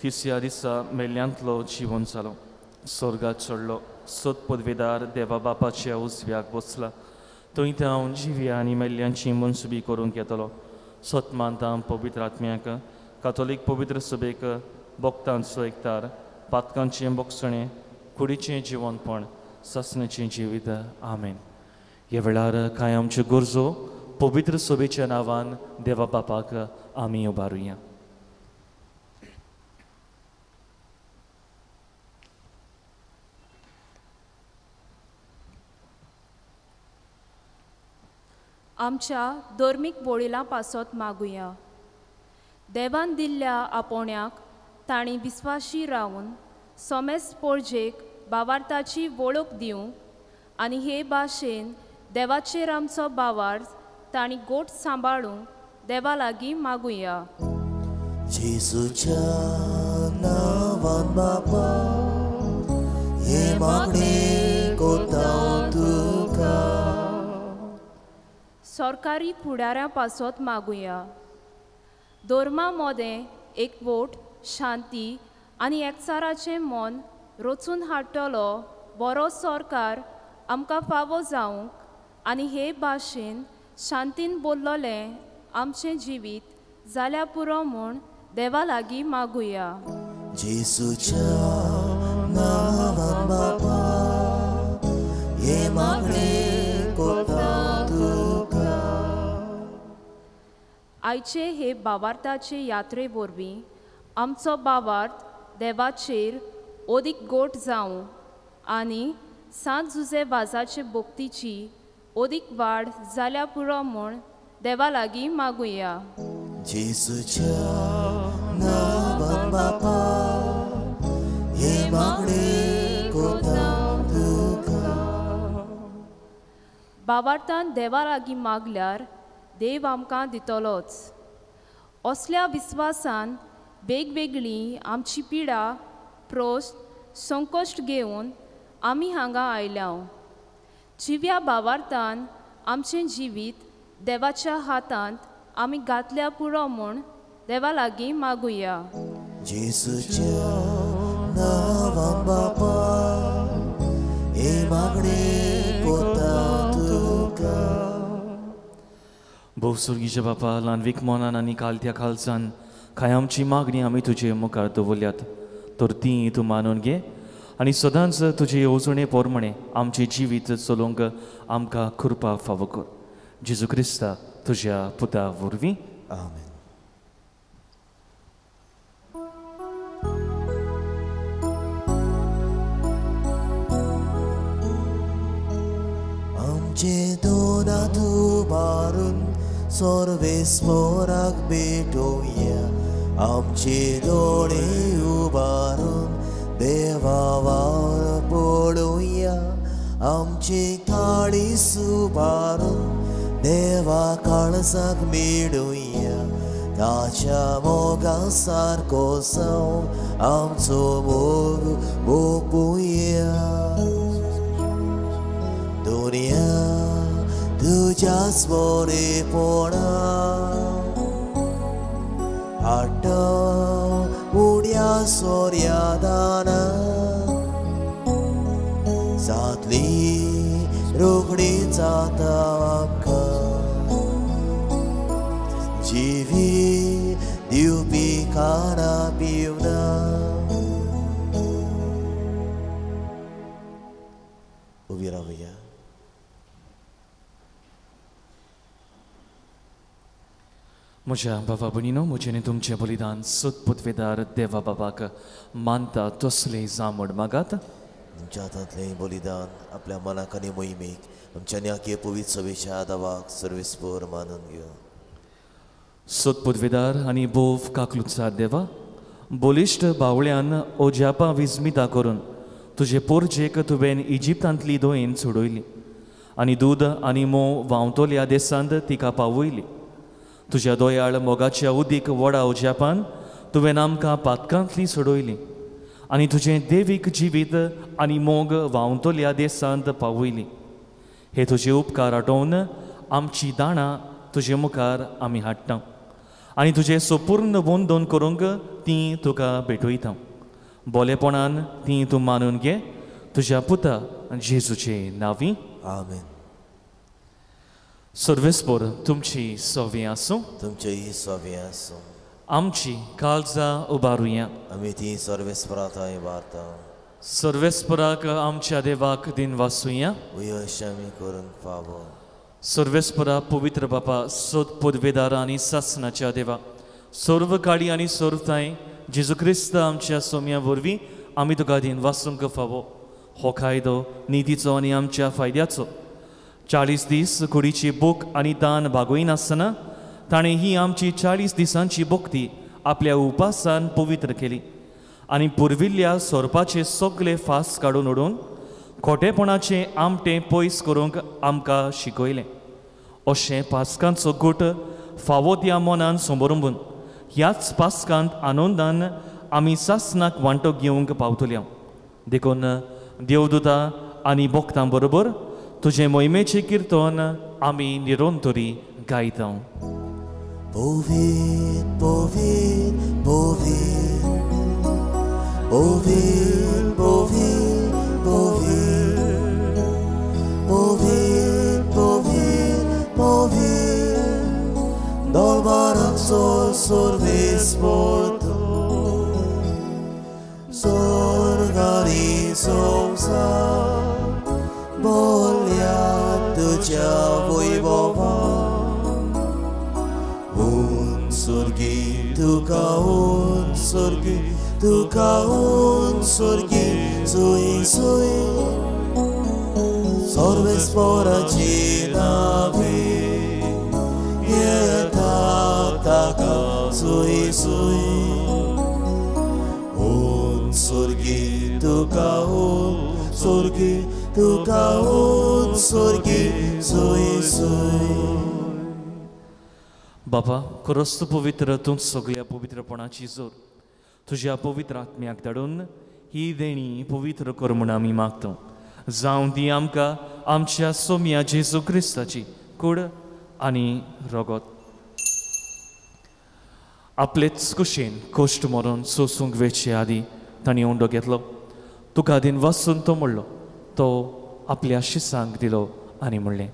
तिसऱ्या दिसा मेल्ल्यांतलो जिवन जालो स्वर्गात चडलो सोत पदवेदार देवा बापाच्या उजव्याक बसला थंय हांव जिव्या आनी मेल्ल्यांची मनसुबी करूंक येतलो सोत मानता पवित्र आत्म्याक कातोलीक पवित्र सभेक भक्तांचो एकतार पातकांचें बोगसणें कुडीचें जिवनपण ससणेचें जिवीत आमेन ह्या वेळार कांय आमच्यो गरजो पवित्र सभेच्या नांवान देवा बापाक आमी उबारुया
आमच्या धर्मीक वडिलां पासत मागुया देवान दिल्ल्या आपोण्याक तांणी विस्वाशी रावन सोमेस पोळजेक भावार्थाची वळख दिवंक आनी हे भाशेन देवाचेर आमचो भावार्थ तांणी गोठ सांबाळूंक देवा लागीं मागुया
जेजूच्या नांवान बापा हे मागणी कोता तुका
सरकारी फुडाऱ्यां पासत मागुया धर्मा मोदें एकवोट शांती आनी एकचाराचें मन रचून हाडटलो बरो सरकार आमकां फावो जावंक आनी हे भाशेन शांतीन बोल्लोलें आमचें जिवीत जाल्या पुरो म्हूण देवा लागीं मागुया
जेजूच्या नांवान बापा हे मागणी कोता
आयचे हे भावार्थाचे यात्रे वरवीं आमचो भावार्थ देवाचेर ओदीक गोठ जावं आनी सांत जुजे वाजाचे भोक्तीची ओदीक वाड जाल्या पुरो म्हूण देवा लागीं मागुया
जेजूच्या नांवान बापा हे मागणी कोता तुका
भावार्थान देवा लागीं मागल्यार देव आमकां दितलोच असल्या विस्वासान वेगवेगळी आमची पिडा प्रोस्त संकश्ट घेवन आमी हांगा आयल्या जिव्या भावार्थान आमचें जिवीत देवाच्या हातांत आमी घातल्या पुरो म्हूण देवा लागीं मागुया
जेजूच्या नांवान बापा हे मागणी कोता तुका
भोवसुर्गीच्या बापा ल्हानवीक मोनान आनी कालत्या खालसान कांय आमची मागणी आमी तुजे मुखार दवरल्यात तर ती तूं मानून घे आनी सदांच तुजे येवजणे पोरमणे आमचें जिवीत चलोवंक आमकां कृपा फावो कर जेजू क्रिस्ता तुज्या पुता वरवीं
आमेन आमचे दोनात उबारून सर्वेस्पराक भेटोया आमचे दोळे उबारून देवावर पडूया आमची थाळी सुबारून देवा काळजाक मिळूया ताच्या मोगा सारको जावन आमचो मोग ओपुया दुनिया तुझ्याच बरेपणा हाडटा उड्या सोऱ्या दाना जातली रोखडी जाता आमकां जिवी दिवपी खाना पिवना उबी रावया
म्हज्या बाबा भयणीनो म्हजें तुमचें बलिदान सुतपुतवेदार देवा बाबाक मानता तसलें जांबड मागात
तुमच्या हातांतलें बलिदान आपल्या मनाक आनी मोहिमेक आमच्या न्याके पवित्र सभेच्या आदावाक सर्वेस्पर मानून घेवं
सुतपुतवेदार आनी बोव काकलुचार देवा बोलिश्ट बावळ्यान ओजापा विस्मिता करून तुजे पोरजेक तुवें इजिप्तांतली दोयेन सोडयली आनी दूद आनी मोव व्हांवतोल्या देसांत तिका पावयली तुज्या दोयाळ मोगाच्या उदीक व्हडा ओजापान तुवें आमकां पातकांतली सोडयली आनी तुजें देवीक जिवीत आनी मोग व्हांवतोल्या देसांत पावयली हे तुजे उपकार आठोवन आमची दाणां तुजे मुखार आमी हाडटा आनी तुजें संपूर्ण वंदन करूंक तीं तुका भेटयता बोलेपणान तीं तूं मानून घे तुज्या पुता जेजूचे नांवी
आमेन
सर्वेस्पर तुमची सवी आसूं
तुमचे ही सवे आसूं
आमची काळजां उबारुया
आमी ती सर्वेस्पराताय वार्ता
सर्वेस्पराक आमच्या देवाक दिन वासुया
उयश आमी करूंक फावो
सर्वेस्परा पवित्र बापा सोद पदवेदार आनी सासनाच्या देवा सर्व काळी आनी सर्वताय जेजू क्रिस्त आमच्या सोम्या वरवीं आमी तुका दिन वासूंक फावो हो कायदो नितीचो आनी आमच्या फायद्याचो 40 दीस कुडीची बूक आनी दान भागयनासतना ताणें ही आमची 40 दिसांची भक्ती आपल्या उपासान पवित्र केली आनी पुर्विल्ल्या सोरपाचे सगळे फास काडून उडोवन खोटेपणाचें आमटें पयस करूंक आमकां शिकयलें अशें पास्कांचो गूट फावो त्या मनान समोरुंबून ह्याच पास्कांत आनंदान आमी सासनाक वांटो घेवंक पावतल्या देखून देवदूतां आनी भक्तां बरोबर तुजें मोहिमेचें किर्तन आमी निरंतरी गायता
Poved, poved, poved Poved, poved, poved Poved, poved, poved Dolbarak sorves porto Sorgari somsa Bolia tuja voivova Tuka un sorgi, sui sui Sorves pora cinavi Yeta taka sui sui Un sorgi, tuka un sorgi sui sui
बाबा खरोच पवित्र तूं सगळ्या पवित्रपणाची जोर तुज्या पवित्र आत्म्याक धाडून ही देणी पवित्र कर म्हूण आमी मागता जावं ती आमकां आमच्या सोम्या जेजू क्रिस्ताची कूड आनी रगत आपलेच कुशेन कोश्ट मरून सोसूंक वेचे आदी तांणी ओंडो घेतलो तुका दिन वाचून तो म्हणलो तो आपल्या शिसांक दिलो आनी म्हणलें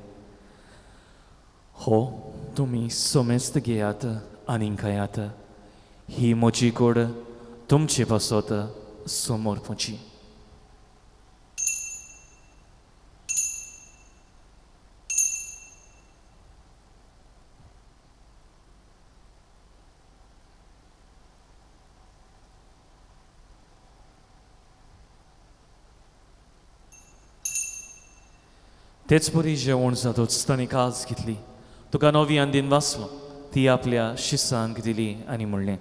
हो तुमी सोमेस्त घेयात आनी खायात ही म्हजी कूड तुमचे बसत समोर पोची तेच परी जेवण जातूच ताणें कास घेतली तुका नवी आंदीन वाचलो ती आपल्या शिसांक दिली आनी म्हणलें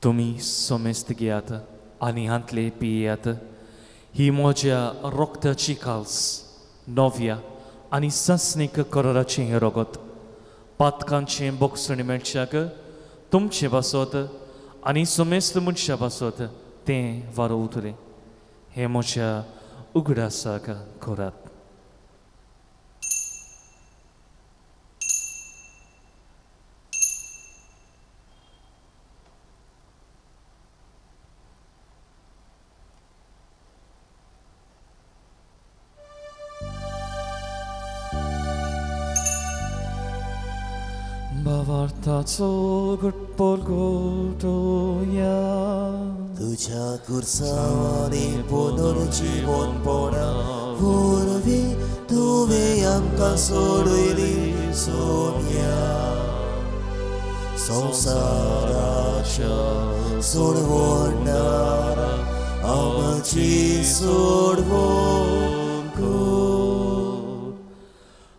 तुमी सोमेस्त घेयात आनी हांतले पियेयात ही म्हज्या रोगताची काल्स नव्या आनी सस्नीक करोराचें रगत पातकांचें बोगसण मेळच्याक तुमचे बसत आनी समेस्त मनशा बसत तें वारो उतलें हे म्हज्या उगडासाक करात Bavartaco gutpolgotoya
तुझ्या कुर्सावानी पुनर्जीवनपणा वरवी तुवें आमकां सोडयली सोन्या संवसाराच्या सोडवणारा आमची सोडवण कर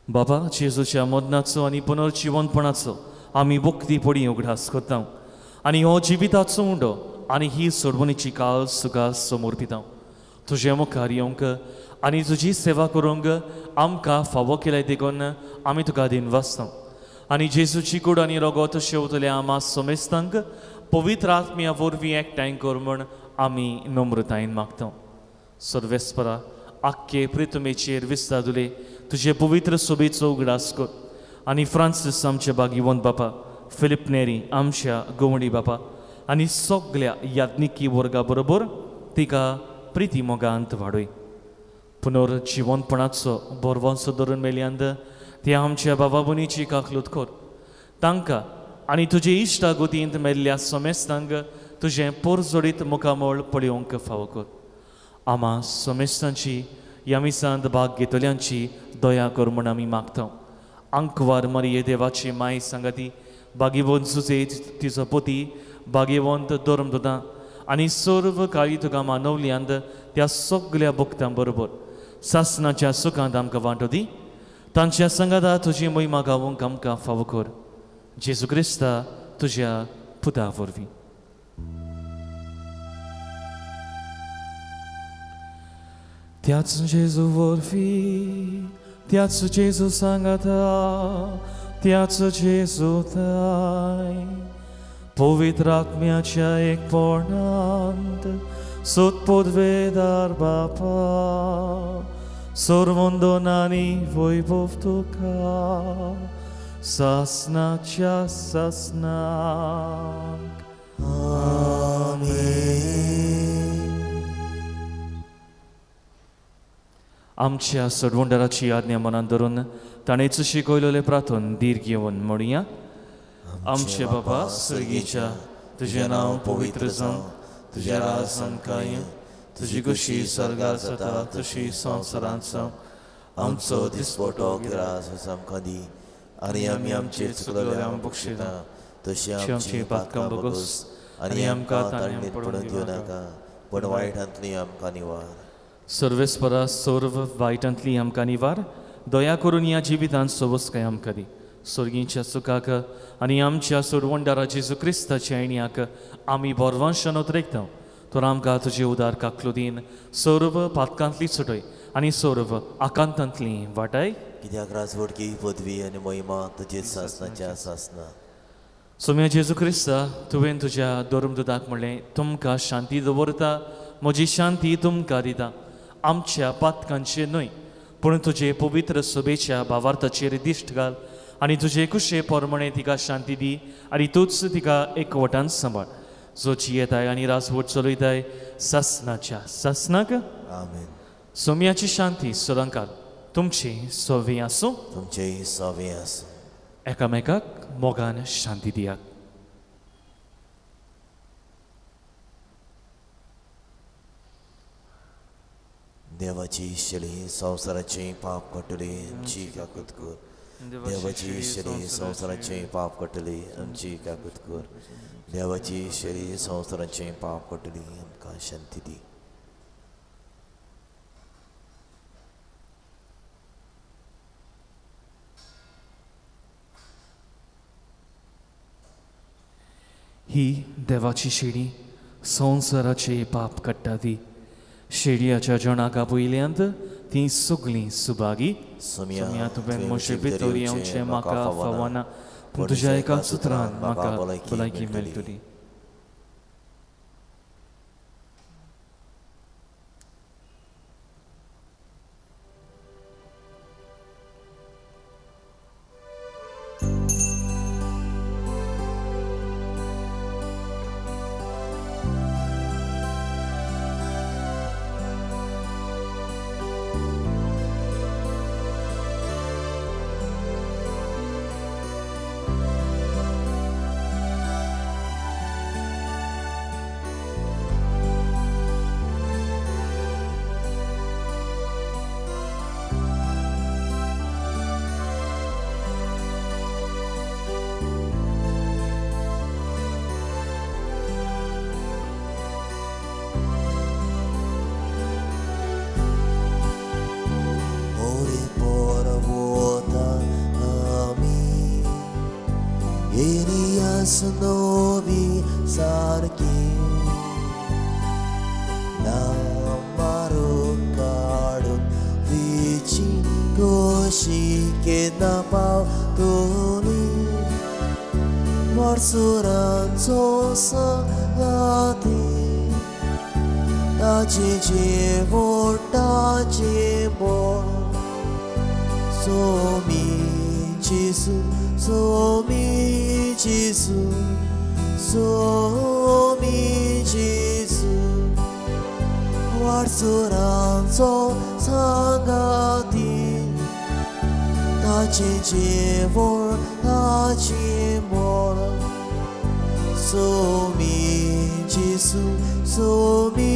बाबा जेजूच्या मदनाचो आनी पुनर्जीवनपणाचो आमी भक्ती पडी उगडास करता आनी हो जिविताचो उंडो आनी ही सोडवणीची काळ सुका समोर पिता तुजे मुखार येवंक आनी तुजी सेवा करूंक आमकां फावो केल्याय देखून आमी तुका दिन वाचता आनी जेजूची कूड आनी रगत शेवतल्या आमा समेस्तांक पवित्र आत्म्या वरवीं एकठांय कर म्हण आमी नम्रतायेन मागता सर्वेस्परा आख्खे प्रितमेचेर विस्तादुले तुजे पवित्र सोबेचो उगडास कर आनी फ्रांसीस आमचे बागीवंत बापा फिलिप नेरी आमच्या गोवंडी बापा आनी सगळ्या याज्ञिकी वर्गा बरोबर तिका प्रिती मोगांत वाडय पुनर्जीवनपणाचो बोरवंसो धरून मेल्यांत ते आमच्या बाबा भयणीची काकलूत कर तांकां आनी तुजे इश्टा गोतींत मेल्ल्या समेस्तांक तुजें पोरजोडीत मुखामोळ पळयोवंक फावो कर आमा समेस्तांची ह्या मिसांत भाग घेतल्यांची दया कर म्हूण आमी मागता अंकवार मरिये देवाची माय सांगाती बागीवंत सुसेत तिचो पती बागेवंत धर्मदुतां आनी सर्व काळी तुका मानवल्यांत त्या सगळ्या भक्तां बरोबर सासनाच्या सुखांत आमकां वांटो दी तांच्या संगाता तुजी महिमा गावूंक आमकां फावो कर जेजू क्रिस्ता तुज्या पुता वरवीं त्याच जेजू वरवीं त्याच जेजू सांगाता त्याच जेजू ताय पवित्र आत्म्याच्या एकपणांत सोदपोदवेदार बापा सर्वोंदोनानी वैभव तुका सासनाच्या सासनाक आमच्या सडवंडराची आज्ञा मनात धरून ताणेच शिकयलेले प्रार्थन दीर घेवन म्हणुया आमचे बाबा सर्गीच्या तुझें नांव पवित्र जावं तुझ्या राज काय तुजी कशी स्वर्गार जाता तशी संवसारांत जावं
आमचो दिसपटो गिरास आमकां दी आनी आमी आमचेर चुकलेल्यांक बक्षिता तशी आमची पातकां बगोस आनी आमकां ताणें पडून दिवं नाका पण वायटांतली आमकां निवार
सर्वेस्परा सर्व वायटांतली आमकां निवार दया करून ह्या जिवितांत सोबस्काय आमकां दी स्वर्गीच्या सुखाक आनी आमच्या सोडवंडारा जेजू क्रिस्ताच्या येण्याक आमी बोरवांशान उतरेकता तर आमकां तुजे उदार काकलुदीन सर्व पातकांतली सुटय आनी सर्व आकांतांतली वाटाय
कित्याक राजवडकी पदवी आनी महिमा तुजे सासनाच्या सासना
सोम्या जेजू क्रिस्ता तुवें तुज्या धर्मदुताक म्हणलें तुमकां शांती दवरता म्हजी शांती तुमकां दिता आमच्या पातकांचे न्हय पूण तुजे पवित्र सोबेच्या भावार्थाचेर दिश्ट घाल आनी तुजे कुशे पोरमणे तिका शांती दी आनी तूच तिका एकवटान सांबाळ जो जियेताय आनी राजवट चलयताय सासनाच्या सासनाक
आमेन
सोम्याची शांती सदांकाल तुमची सोवी आसूं
तुमचे सवे आसूं
एकामेकाक मोगान शांती दियात
देवाची शेळी संवसाराचे पाप कटले आमची काकूत कर देवाची शेळी संवसाराचे पाप कटले आमची काकूत कर देवाची शेळी संवसाराचे पाप कटली आमकां शांती दी
ही देवाची शेळी संवसाराचे पाप काडटा ती शेडयाच्या जणाका पयल्यांत ती सगळीं सुभागी
सुमया
तुवें मोशे भितर येवचें म्हाका फावना पूण तुज्या एका सुत्रान म्हाका भलायकी मेळटली.
Novi sarki na marukadun vici goshi ke na pautuli marsuran sosa gati tachi je vortachi bol somi Jesus somi Jesus somi Jesus warsuranzo sangati tachi jevor tachi mor somi Jesus somi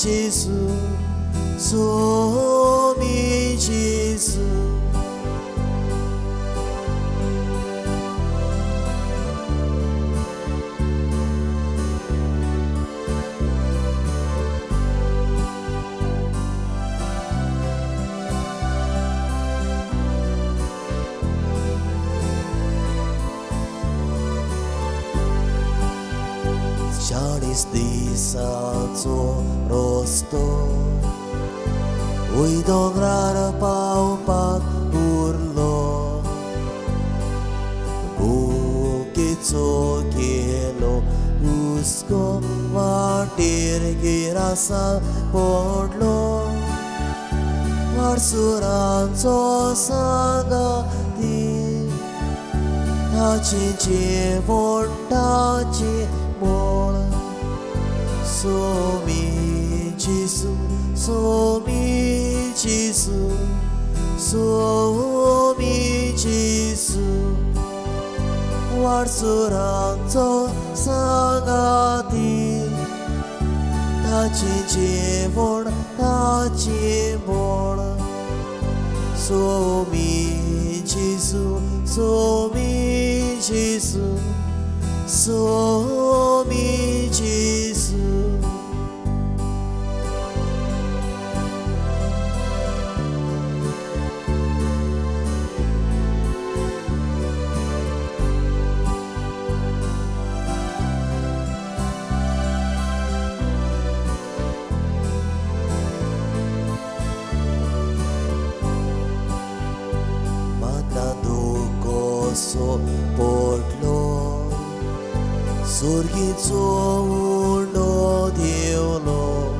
Jesus somi Jesus Disaco rosto Ui dograra pau pat urlo Bukitso kielo Usko vatir girasa podlo Marsuranzo sangati Tachi jevor tachi mola Somi Jesus, somi Jesus, somi Jesus. Warsuranzo sangati, tachi jevor, tachi bor. Somi Jesus, somi Jesus, somi Jesus. Portlo Surgitso urno diolo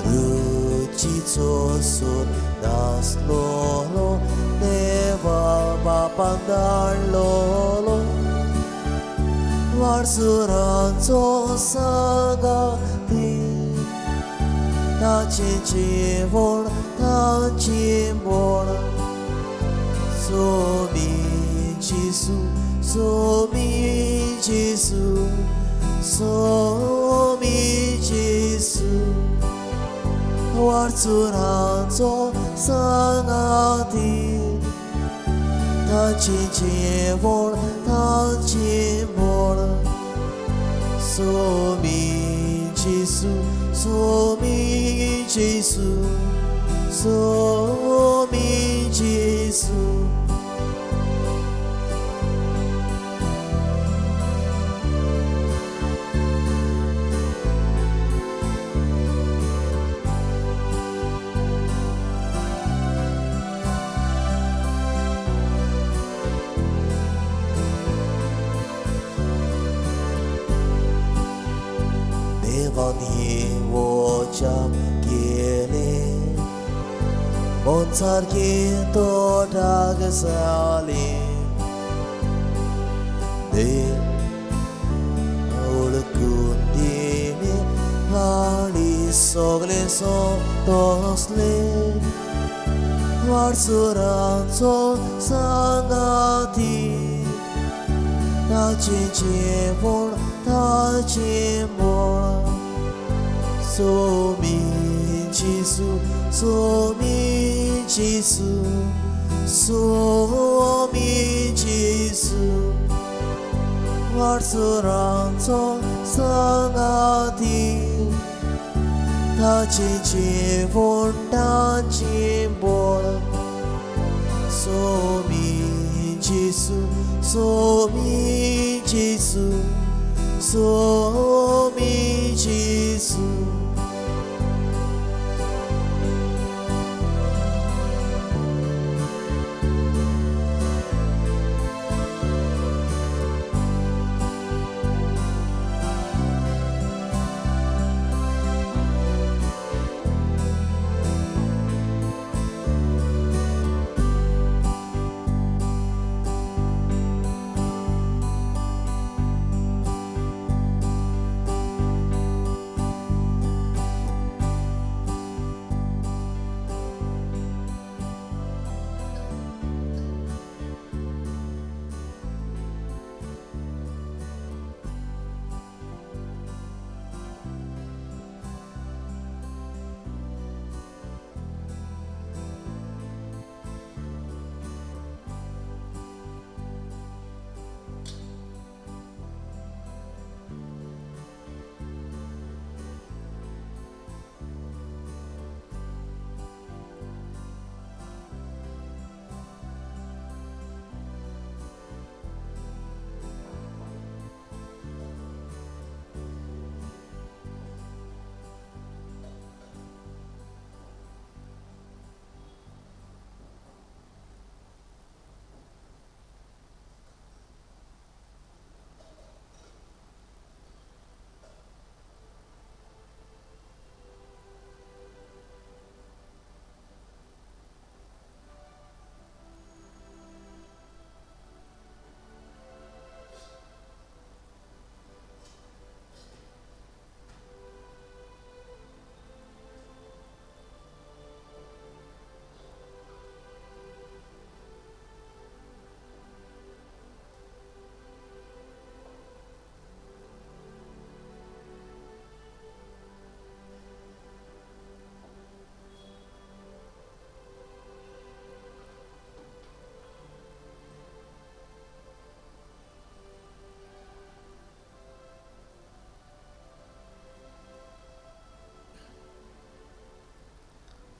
Ruchitso sur das lolo Neva bapandar lolo Varsuranzo sagati Tachi jevor tachi mora Somi Jesus, somi Jesus, somi Jesus. Warsuranzo sangati, tachi jevor, tachi bor. Somi Jesus, somi Jesus, somi Jesus. देवानी वचप केले मनसारखे तोटाक जाले देव ओळखून दिले आणि सगळे सोंसले वारसुरांचो सांगाती ताचे जेवण ताचे मोळ सोमी जेसू सोमी जेसू सोमी जेसू वारसुरांचो सांगाती ताचे जेवण ताचे बोळ सोमी जेसू सोमी जेसू सोमी जेसू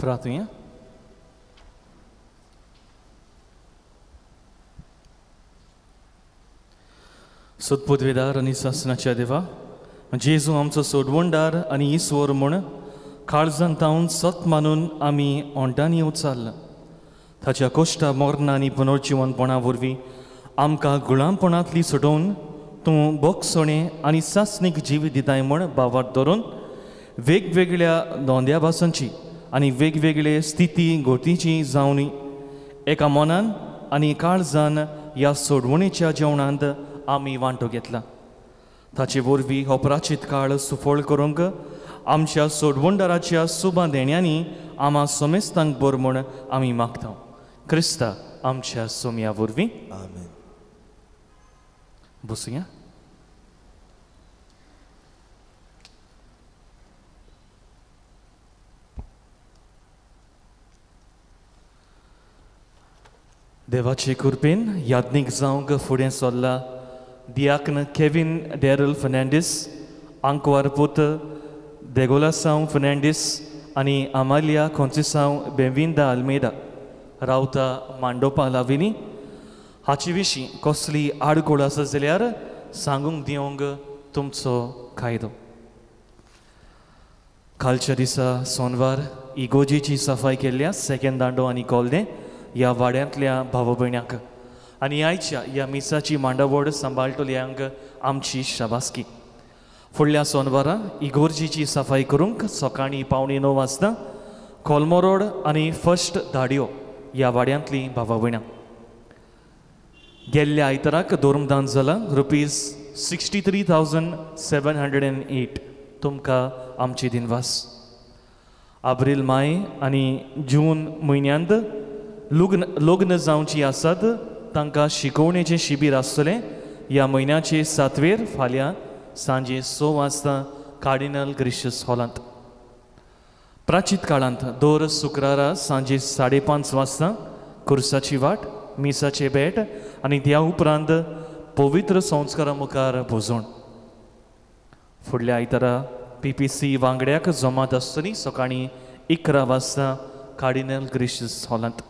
Pratinha. सत्पदवेदार आनी सासणाच्या देवा जेजू आमचो सोडवणदार आनी ईश्वर म्हूण काळजांत तावन सत मानून आमी ओंटांनी उचाल्ला ताच्या कोश्टा मोर्ना आनी पुनर्जिवनपणा वरवीं आमकां गुळामपणांतली सुटोवन तूं बोगसोणें आनी सासणीक जीव दिताय म्हूण बावात धरून वेगवेगळ्या दोंद्या भासांची आनी वेगवेगळे स्थिती गोटीची जावन एका मनान आनी काळजान ह्या सोडवणेच्या जेवणांत आमी वांटो घेतला ताचे वरवीं हो प्राचीत काळ सुफळ करूंक आमच्या सोडवणदाराच्या सुबा देण्यांनी आम्हा समेस्तांक बर म्हूण आमी मागता क्रिस्ता आमच्या सोम्या वरवीं
आमेन.
बसुया. देवाचे कृपेन याज्ञीक जावंक फुडें सरला दियाकन केविन डेरल फर्नांडीस आंकवार पुत देगोलासांव फर्नांडीस आनी आमालिया कॉन्सिसांव बेविंदा आल्मेदा रावता मांडोपा लाविनी हाचे विशीं कसली आडखोड आसा जाल्यार सांगूंक दिवंक तुमचो कायदो. कालच्या दिसा सोनवार इगोजेची सफाई केल्ल्या सेकंड दांडो आनी कोलदें ह्या वाड्यांतल्या भाव भयण्यांक आनी आयच्या ह्या मिसाची मांडावळ सांबाळटल्यांक आमची शाबासकी. फुडल्या सोनवारा इगोर्जीची सफाई करूंक सकाळीं 9:15 वाजता कोलमो रोड आनी फर्स्ट धाडयो ह्या वाड्यांतलीं भावां भयणां. गेल्ल्या आयताराक धोर्मदान जालां ₹63,708 तुमकां आमची दिनवास. एप्रील माय आनी जून म्हयन्यांत लग्न जावची आसात तांकां शिकोवणेचें शिबीर आसतलें ह्या म्हयन्याचे 7वेर फाल्यां सांजे 6 वाजता कार्डिनल ग्रेशियस हॉलांत. प्राचीत काळांत दर शुक्रारा सांजे 5:30 वाजता कुर्साची वाट, मिसाचे भेट आनी त्या उपरांत पवित्र संस्कारा मुखार भोजोण. फुडल्या आयतारा PPC वांगड्याक जमात आसतली सकाळीं 11 वाजता कार्डिनल ग्रेशियस हॉलांत.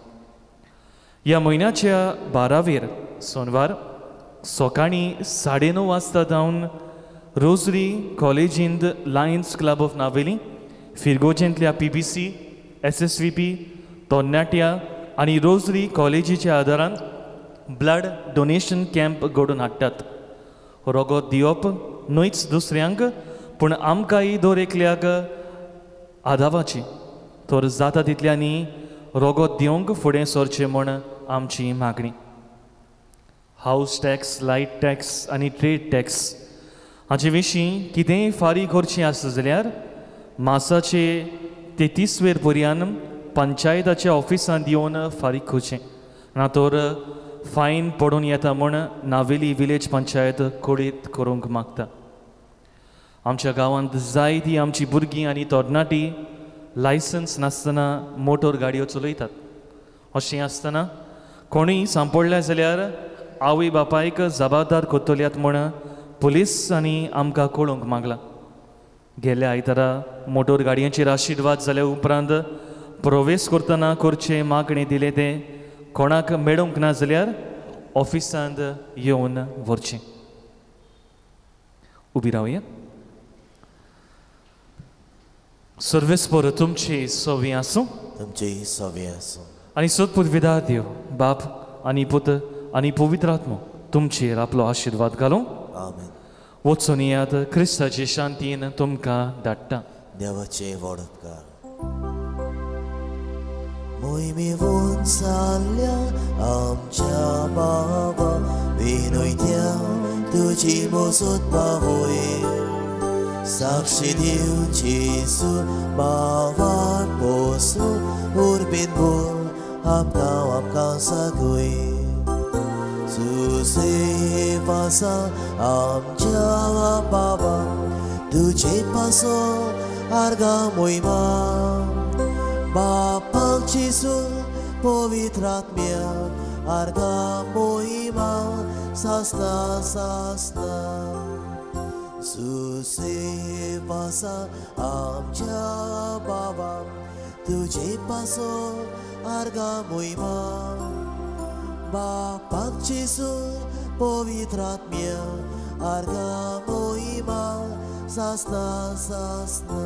ह्या म्हयन्याच्या 12वेर सोनवार सकाळीं 9:30 वाजता जावन रोजरी कॉलेजींत लायन्स क्लब ऑफ नावेली, फिरगोचेंतल्या PPC, SSVP, तरणाट्या आनी रोजरी कॉलेजीच्या आदारान ब्लड डोनेशन कॅम्प घडोवन हाडटात. रगत दिवप न्हयच दुसऱ्यांक पूण आमकांय दर एकल्याक आदावाची, तर जाता तितल्यांनी रगत दिवंक फुडें सरचें म्हण आमची मागणी. हावस टॅक्स, लायट टॅक्स आनी ट्रेड टॅक्स हाचे विशीं कितेंय फारीक करचें आसा जाल्यार मासाचे 33वेर पर्यान पंचायताच्या ऑफिसांत येवन फारीक करचें, ना तर फायन पडून येता म्हण नावेली विलेज पंचायत कळीत करूंक मागता. आमच्या गांवांत जायतीं आमची भुरगीं आनी तरणाटी लायसन्स नासतना मोटर गाडयो चलयतात. अशें आसतना कोणीय सांपडल्या जाल्यार आवय बापायक जबाबदार करतल्यात म्हण पुलीसांनी आमकां कळोवंक मागला. गेल्या आयतारा मोटर गाडयांचेर आशिर्वाद जाल्या उपरांत प्रवेश करतना करचे मागणें दिले ते कोणाक मेळूंक ना जाल्यार ऑफिसांत येवन व्हरचें. उबी रावया. सर्वेस्पर तुमची सवी आसूं
तुमची सवी आसूं
आनी सदपूत विदा देव बाप आनी पुत आनी पवित्र आत्मो तुमचेर आपलो आशिर्वाद घालूं.
आमेन.
वचून येयात क्रिस्ताचे शांतीन तुमकां धाडटा.
देवाचे व्हड उपकार. मोहिमेवून चालल्या आमच्या बाबा विनोयत्या तुजी मोजत पावय. साक्षी दिवची बावार पोसून उर्बेन बोल आमकां सागय. सुसेवासा आमच्या बाबा तुजे पासो आर्गा मोहिमा. बापाक जेसू पवित्र आत्म्या आर्गा मोहिमा सासना सासना. सुसेवासा आमच्या बाबा तुजे पासो आर्गा मोहिमा. बापाक जेसू पवित्र आत्म्या आर्गा मोहिमा सासना सासना.